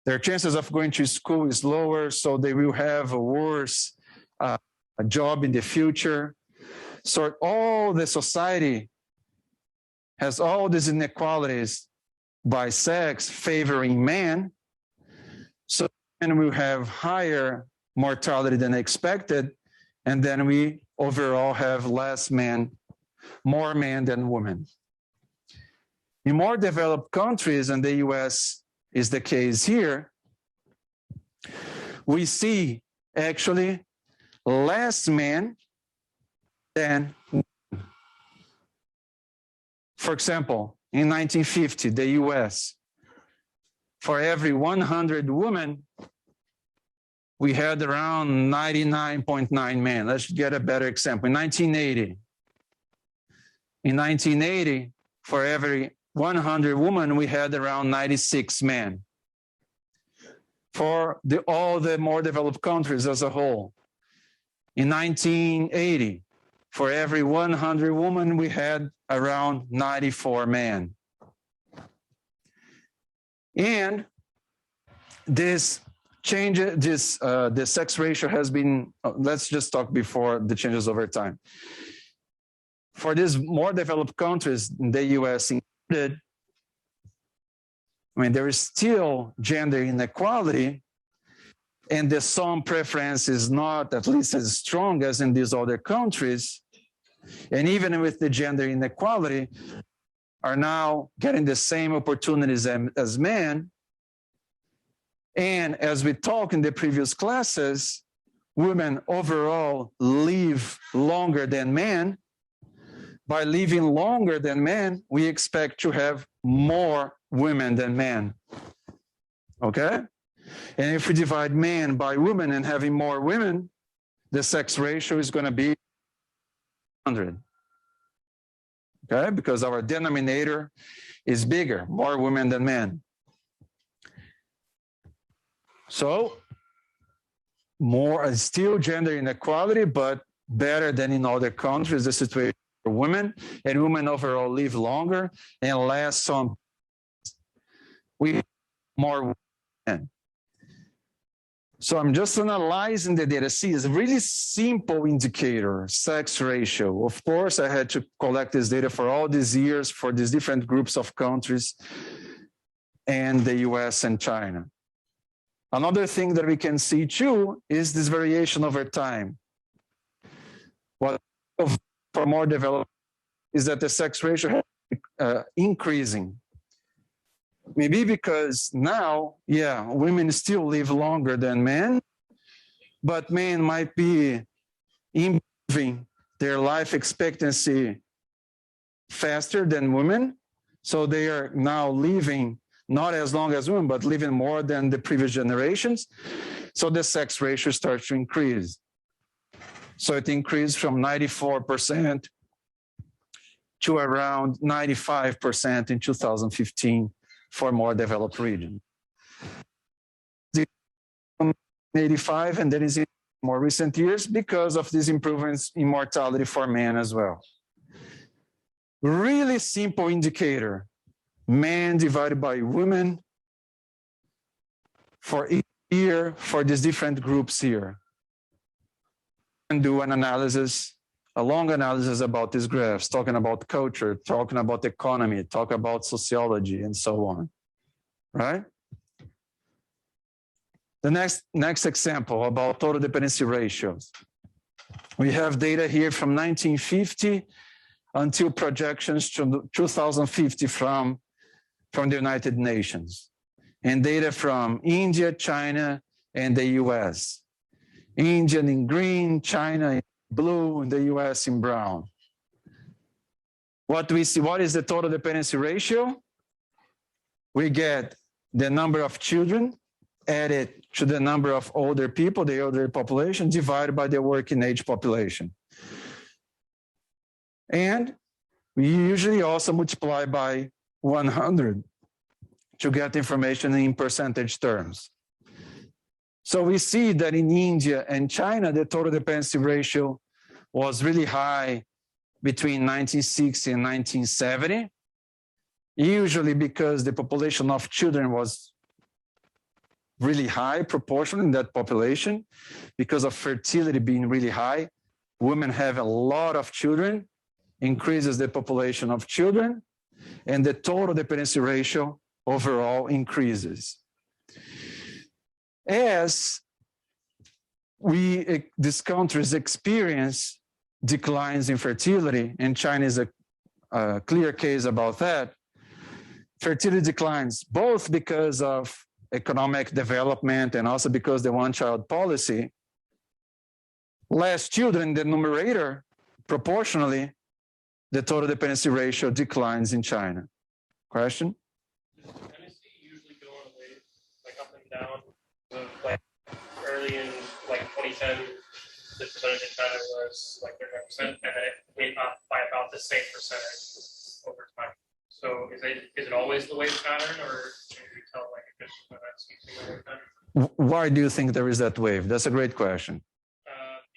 Their chances of going to school is lower, so they will have a worse job in the future. So all the society has all these inequalities by sex favoring men. So men will have higher mortality than expected, and then we overall have less men, more men than women. In more developed countries, and the US is the case here, we see actually less men than women. For example, in 1950, the US, for every 100 women, we had around 99.9 men. Let's get a better example. In 1980, for every 100 women, we had around 96 men. For all the more developed countries as a whole. In 1980, for every 100 women, we had around 94 men. And this change, the sex ratio has been, let's just talk before the changes over time. For these more developed countries, the US included, I mean, there is still gender inequality, and the sum preference is not at least as strong as in these other countries. And even with the gender inequality, are now getting the same opportunities as men. And as we talked in the previous classes, women overall live longer than men. By living longer than men, we expect to have more women than men. Okay? And if we divide men by women and having more women, the sex ratio is going to be 100. Okay? Because our denominator is bigger, more women than men. So, still gender inequality, but better than in other countries, the situation for women, and women overall live longer and less on. We have more women. So I'm just analyzing the data. See, it's a really simple indicator, sex ratio. Of course, I had to collect this data for all these years for these different groups of countries and the US and China. Another thing that we can see too is this variation over time. What for more developed is that the sex ratio has increasing. Maybe because now, yeah, women still live longer than men, but men might be improving their life expectancy faster than women. So they are now living not as long as women, but living more than the previous generations. So the sex ratio starts to increase. So it increased from 94% to around 95% in 2015 for more developed regions. 85, and then is in more recent years because of these improvements in mortality for men as well. Really simple indicator, men divided by women for each year for these different groups here. And do an analysis, a long analysis about these graphs, talking about culture, talking about economy, talk about sociology, and so on, right? The next example about total dependency ratios. We have data here from 1950 until projections to 2050 from the United Nations, and data from India, China, and the US. India in green, China in blue, and the US in brown. What do we see? What is the total dependency ratio? We get the number of children added to the number of older people, the older population, divided by the working age population. And we usually also multiply by 100 to get information in percentage terms. So we see that in India and China, the total dependency ratio was really high between 1960 and 1970, usually because the population of children was really high proportion in that population because of fertility being really high. Women have a lot of children, increases the population of children, and the total dependency ratio overall increases. As these countries experience declines in fertility, and China is a clear case about that. Fertility declines both because of economic development and also because the one-child policy. Less children, the numerator, proportionally, the total dependency ratio declines in China. Question? Does Dependency usually go on a wave, like up and down? So like early in like 2010, the percentage in China was like 30%, and then it went up by about the same percentage over time. So is it always the wave pattern, or can you tell like if it's the wave pattern? Why do you think there is that wave? That's a great question.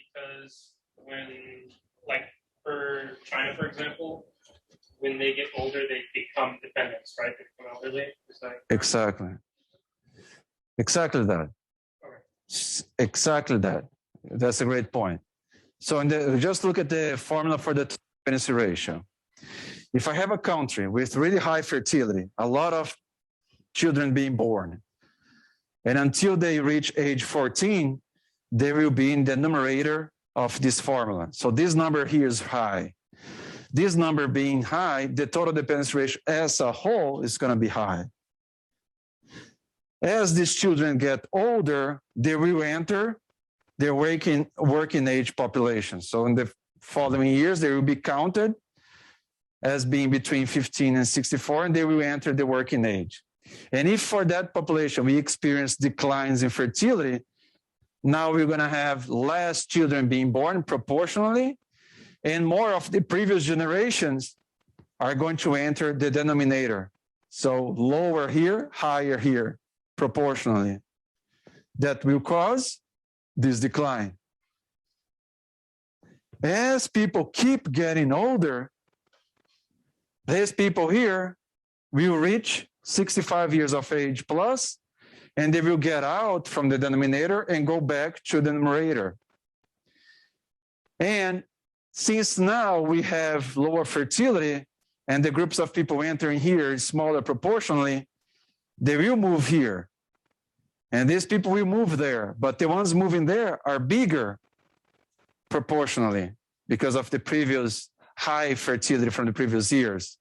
Because when, like for China, for example, when they get older, they become dependents, right? They become elderly. Is that Exactly. Exactly that. okay? Exactly that. That's a great point. So just look at the formula for the dependency ratio. If I have a country with really high fertility, a lot of children being born, and until they reach age 14, they will be in the numerator of this formula. So this number here is high. This number being high, the total dependency ratio as a whole is going to be high. As these children get older, they will enter their working age population. So in the following years, they will be counted as being between 15 and 64, and they will enter the working age. And if for that population we experience declines in fertility, now we're going to have less children being born proportionally, and more of the previous generations are going to enter the denominator. So lower here, higher here, proportionally. That will cause this decline. As people keep getting older, these people here will reach 65 years of age plus, and they will get out from the denominator and go back to the numerator. And since now we have lower fertility and the groups of people entering here is smaller proportionally, they will move here. And these people will move there, but the ones moving there are bigger proportionally because of the previous high fertility from the previous years.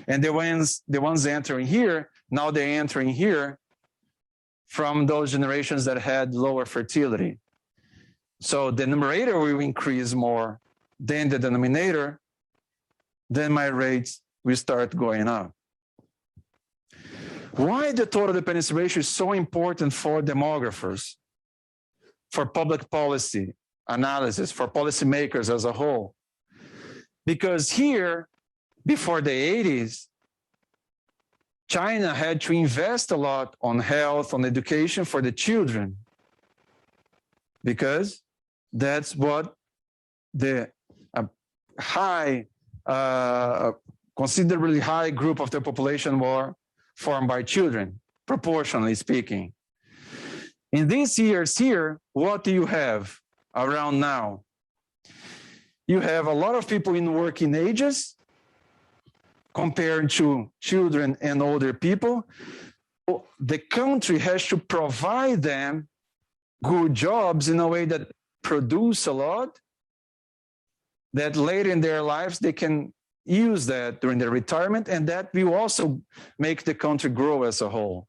And the ones entering here, now they're entering here from those generations that had lower fertility. So the numerator will increase more than the denominator, then my rates will start going up. Why the total dependency ratio is so important for demographers, for public policy analysis, for policymakers as a whole? Because here, before the 80s, China had to invest a lot on health, on education for the children, because that's what the considerably high group of the population were formed by children, proportionally speaking. In these years here, what do you have around now? You have a lot of people in working ages compared to children and older people. The country has to provide them good jobs in a way that produce a lot, that later in their lives they can use that during their retirement, and that will also make the country grow as a whole.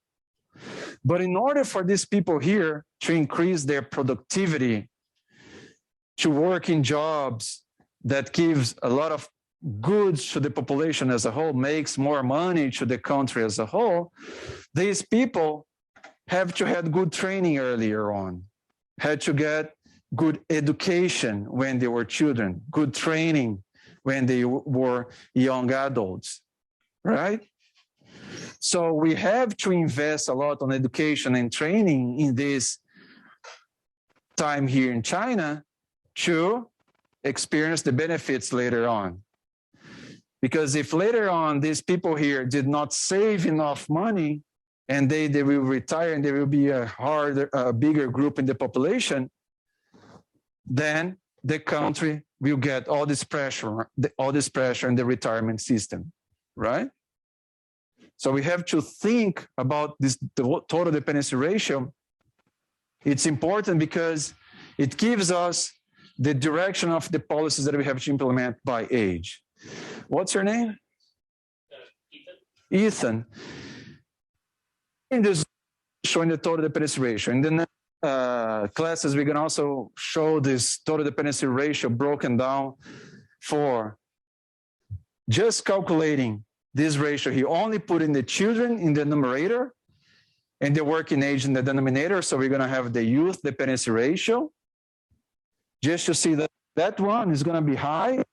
But in order for these people here to increase their productivity, to work in jobs that gives a lot of goods to the population as a whole, makes more money to the country as a whole, these people have to have good training earlier on, had to get good education when they were children, good training when they were young adults, right? So we have to invest a lot on education and training in this time here in China to experience the benefits later on. Because if later on these people here did not save enough money and they will retire and there will be a bigger group in the population, then the country will get all this pressure in the retirement system, right? So we have to think about this total dependency ratio. It's important because It gives us the direction of the policies that we have to implement by age. What's your name? Ethan. Ethan. In this showing the total dependency ratio. In the next classes, we can also show this total dependency ratio broken down for just calculating this ratio. He only put in the children in the numerator and the working age in the denominator. So we're going to have the youth dependency ratio. Just to see that that one is going to be high.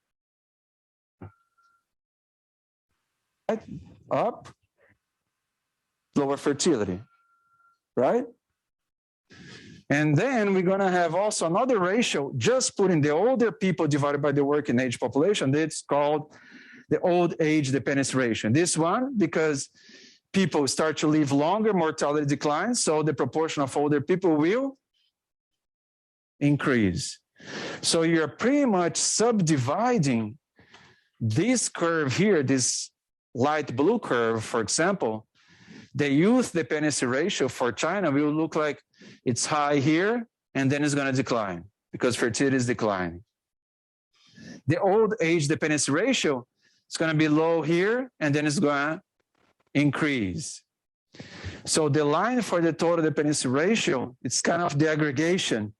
Up. Lower fertility. Right? And then we're going to have also another ratio, just putting the older people divided by the working age population. That's called the old age dependency ratio. This one, because people start to live longer, mortality declines, so the proportion of older people will increase. So you're pretty much subdividing this curve here, this light blue curve, for example. The youth dependency ratio for China will look like it's high here, and then it's going to decline because fertility is declining. The old age dependency ratio is going to be low here, and then it's going to increase. So the line for the total dependency ratio, it's kind of the aggregation,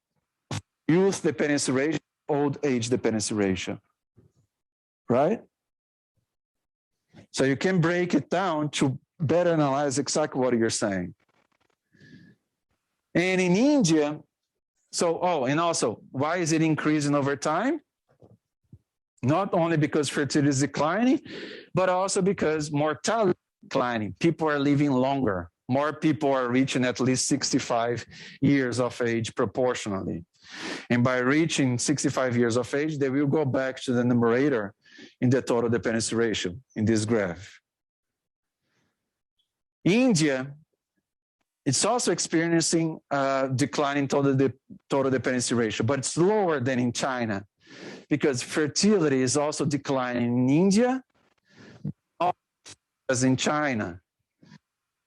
youth dependency ratio, old age dependency ratio, right? So you can break it down to better analyze exactly what you're saying. And in India, and also, why is it increasing over time? Not only because fertility is declining, but also because mortality is declining. People are living longer. More people are reaching at least 65 years of age proportionally. And by reaching 65 years of age, they will go back to the numerator in the total dependency ratio in this graph. India, it's also experiencing a decline in total dependency ratio, but it's lower than in China because fertility is also declining in India as in China.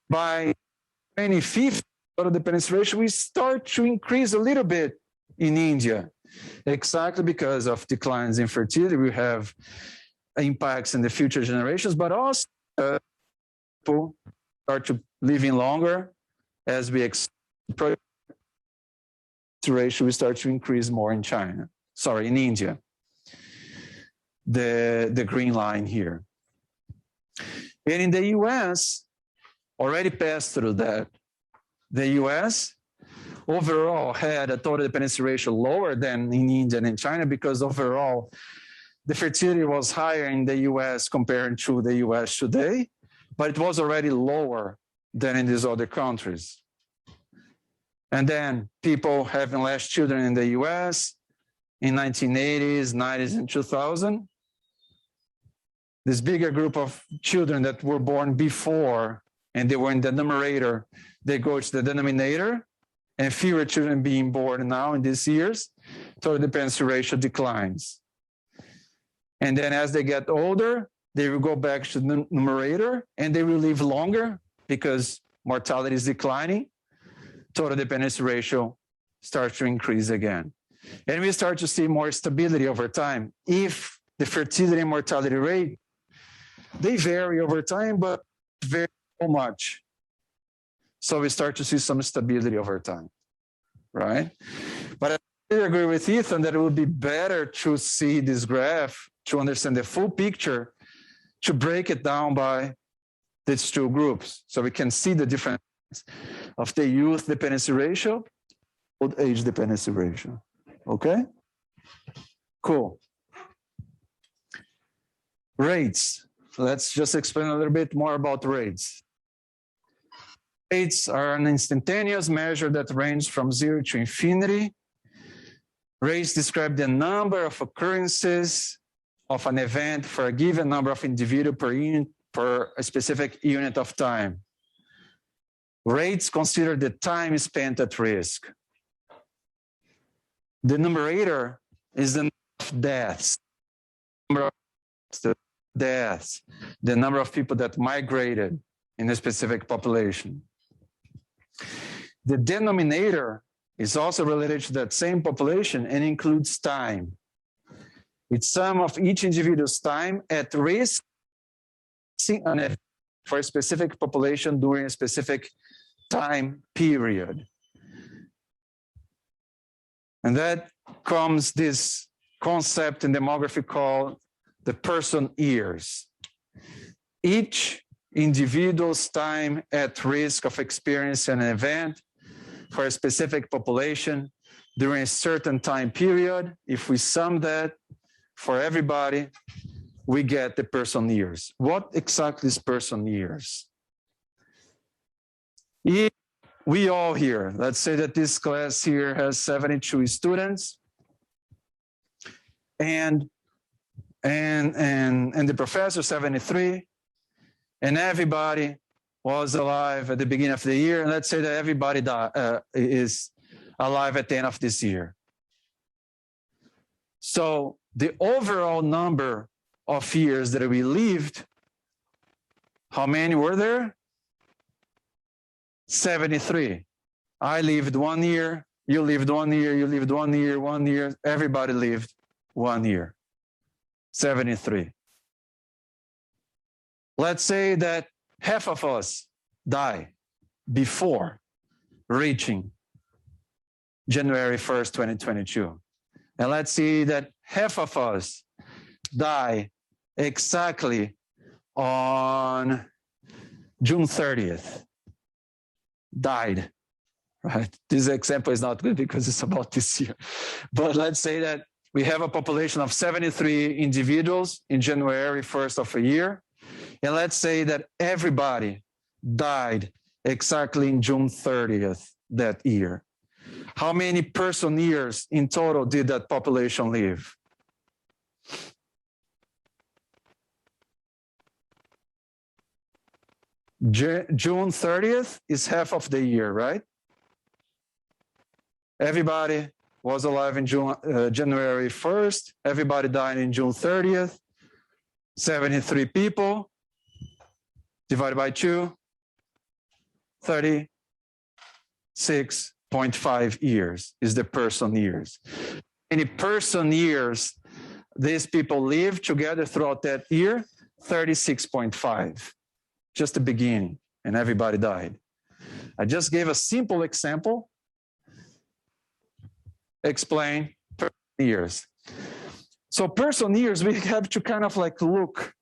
By 2050, total dependency ratio, we start to increase a little bit in India, exactly because of declines in fertility. We have impacts in the future generations, but also people start to living longer as we expect ratio we start to increase more in China. Sorry, in India. The green line here. And in the US, already passed through that. The US overall had a total dependency ratio lower than in India and in China because overall the fertility was higher in the US compared to the US today, but it was already lower than in these other countries. And then people having less children in the US in 1980s, 90s, and 2000. This bigger group of children that were born before and they were in the numerator, they go to the denominator, and fewer children being born now in these years, total dependency ratio declines. And then as they get older, they will go back to the numerator and they will live longer because mortality is declining. Total dependency ratio starts to increase again. And we start to see more stability over time. If the fertility and mortality rate, they vary over time, but very much. So we start to see some stability over time, right? But I agree with Ethan that it would be better to see this graph to understand the full picture, to break it down by these two groups. So we can see the difference of the youth dependency ratio, old age dependency ratio. Okay? Cool. Rates. Let's just explain a little bit more about rates. Rates are an instantaneous measure that ranges from 0 to infinity. Rates describe the number of occurrences of an event for a given number of individuals per a specific unit of time. Rates consider the time spent at risk. The numerator is the number of deaths, the number of people that migrated in a specific population. The denominator is also related to that same population and includes time. It's sum of each individual's time at risk for a specific population during a specific time period. And that comes this concept in demography called the person years. Each individual's time at risk of experiencing an event for a specific population during a certain time period. If we sum that for everybody, we get the person years. What exactly is person years? If we all here, let's say that this class here has 72 students, and the professor 73, and everybody was alive at the beginning of the year, and let's say that everybody is alive at the end of this year. So the overall number of years that we lived, how many were there? 73. I lived 1 year, you lived 1 year, you lived 1 year, 1 year, everybody lived 1 year. 73. Let's say that half of us die before reaching January 1st, 2022. And let's see that half of us die exactly on June 30th. Died, right? This example is not good because it's about this year. But let's say that we have a population of 73 individuals in January 1st of a year. And let's say that everybody died exactly in June 30th that year. How many person years in total did that population live? June 30th is half of the year, right? Everybody was alive in January 1st. Everybody died in June 30th. 73 people divided by 2, 36.5 years is the person years. Any person years these people lived together throughout that year? 36.5. Just the beginning, and everybody died. I just gave a simple example. Explain person years. So person years, we have to kind of like look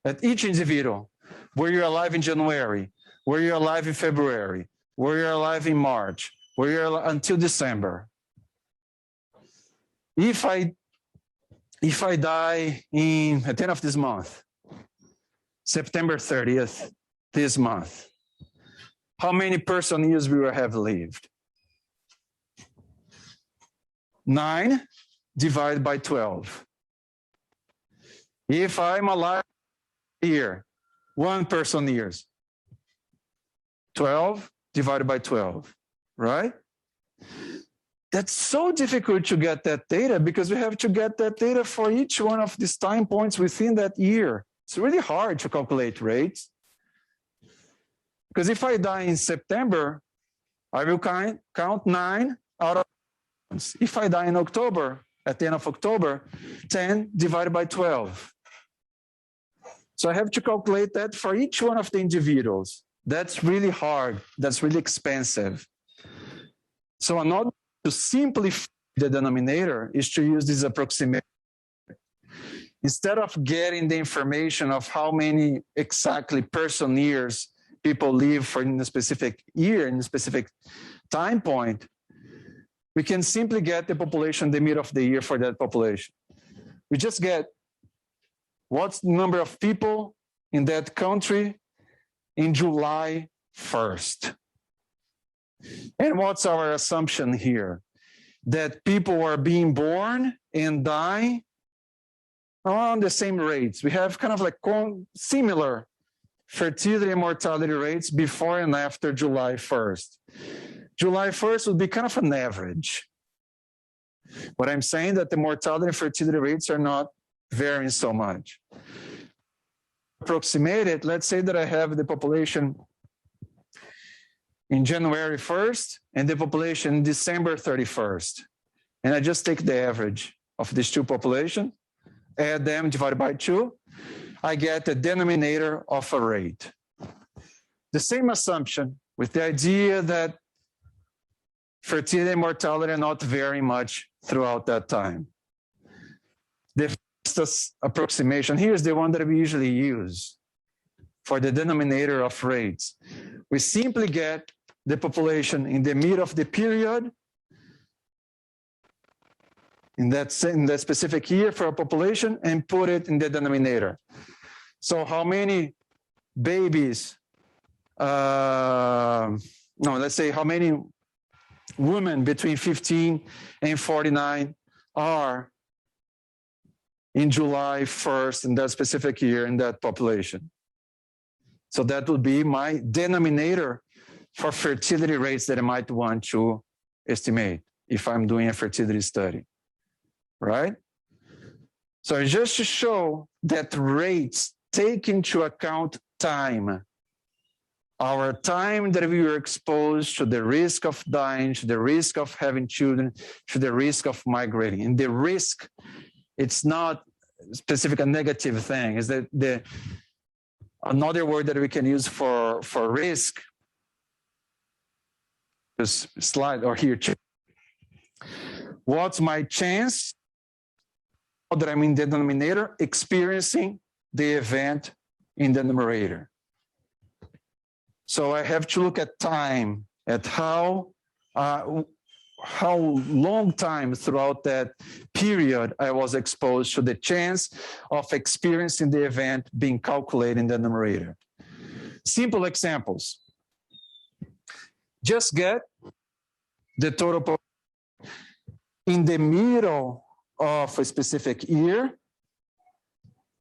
at each individual. Were you alive in January? Were you alive in February? Were you alive in March? Were you alive until December? If I die at the end of this month, September 30th, this month, how many person years we will have lived? 9 divided by 12. If I'm alive here, 1 person years, 12 divided by 12, right? That's so difficult to get that data because we have to get that data for each one of these time points within that year. It's really hard to calculate rates. Because if I die in September, I will count 9 out of. If I die in October, at the end of October, 10 divided by 12. So I have to calculate that for each one of the individuals. That's really hard. That's really expensive. So another way to simplify the denominator is to use this approximation. Instead of getting the information of how many exactly person years people live for in a specific year, in a specific time point, we can simply get the population the middle of the year for that population. We just get what's the number of people in that country in July 1st. And what's our assumption here? That people are being born and dying around the same rates. We have kind of like similar fertility and mortality rates before and after July 1st. July 1st would be kind of an average. But I'm saying that the mortality and fertility rates are not varying so much. Approximated, let's say that I have the population in January 1st and the population December 31st. And I just take the average of these two populations, add them, divided by 2, I get the denominator of a rate. The same assumption with the idea that fertility and mortality are not very much throughout that time. The first approximation here is the one that we usually use for the denominator of rates. We simply get the population in the middle of the period in that specific year for a population and put it in the denominator. So how many babies, let's say how many women between 15 and 49 are in July 1st in that specific year in that population. So that would be my denominator for fertility rates that I might want to estimate if I'm doing a fertility study, right? So just to show that rates take into account time, our time that we were exposed to the risk of dying, to the risk of having children, to the risk of migrating. And the risk, it's not specific a negative thing, is that another word that we can use for risk, this slide or here, what's my chance that I'm in the denominator experiencing the event in the numerator? So I have to look at time, at how long time throughout that period I was exposed to the chance of experiencing the event being calculated in the numerator. Simple examples. Just get the total in the middle of a specific year,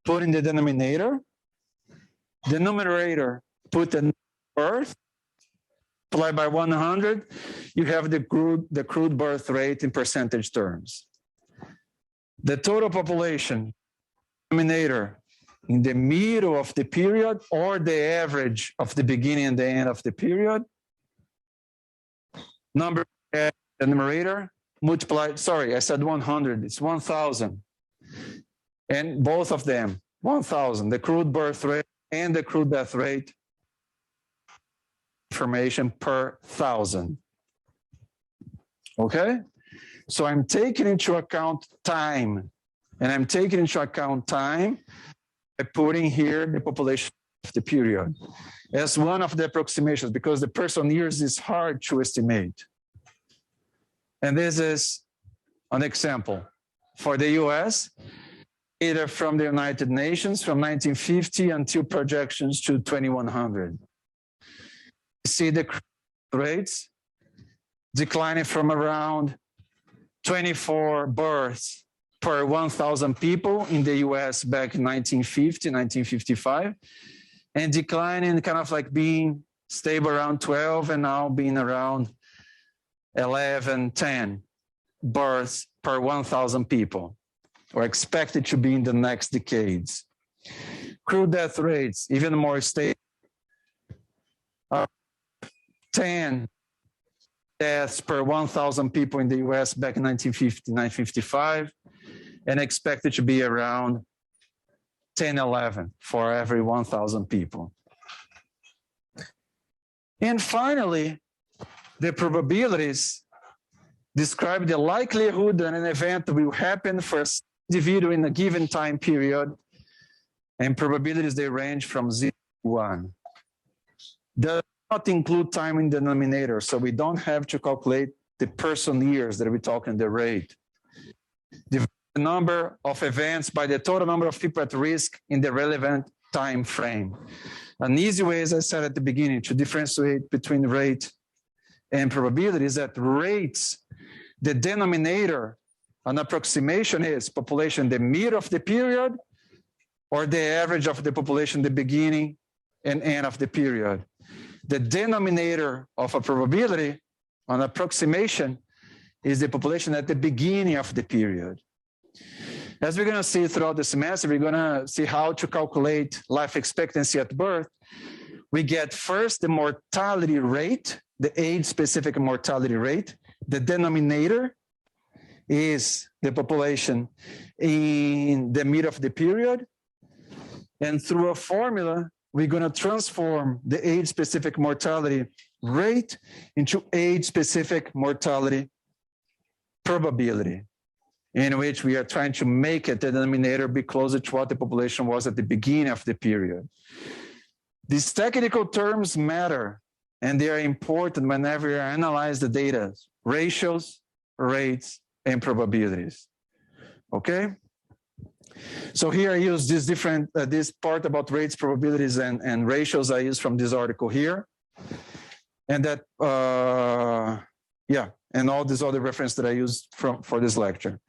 put in the denominator, the numerator, put the birth, multiply by 100, you have the crude birth rate in percentage terms. The total population, denominator, in the middle of the period or the average of the beginning and the end of the period. Number, the numerator, multiply, sorry, I said 100, it's 1,000. And both of them, 1,000, the crude birth rate and the crude death rate, information per 1,000. Okay? So I'm taking into account time, and I'm taking into account time by putting here the population of the period as one of the approximations, because the person years is hard to estimate. And this is an example for the US, data from the United Nations from 1950 until projections to 2100. See the rates declining from around 24 births per 1,000 people in the US back in 1950, 1955, and declining, kind of like being stable around 12 and now being around 11, 10 births per 1,000 people, or expected to be in the next decades. Crude death rates, even more stable. 10 deaths per 1,000 people in the US back in 1950, 1955, and expected to be around 10, 11 for every 1,000 people. And finally, the probabilities describe the likelihood that an event will happen for an individual in a given time period, and probabilities, they range from 0 to 1. Does not include time in the denominator, so we don't have to calculate the person years that we're talking the rate. The number of events by the total number of people at risk in the relevant time frame. An easy way, as I said at the beginning, to differentiate between rate and probability is that rates, the denominator, an approximation is population the middle of the period or the average of the population the beginning and end of the period. The denominator of a probability, an approximation, is the population at the beginning of the period. As we're going to see throughout the semester, we're going to see how to calculate life expectancy at birth. We get first the mortality rate the age-specific mortality rate. The denominator is the population in the mid of the period. And through a formula, we're going to transform the age-specific mortality rate into age-specific mortality probability, in which we are trying to make it, the denominator, be closer to what the population was at the beginning of the period. These technical terms matter, and they are important whenever you analyze the data: ratios, rates, and probabilities. Okay? So here I use this this part about rates, probabilities, and ratios I use from this article here. And that, and all these other references that I used for this lecture.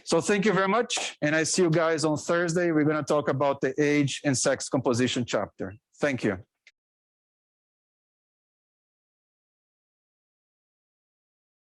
So thank you very much. And I see you guys on Thursday. We're going to talk about the age and sex composition chapter. Thank you.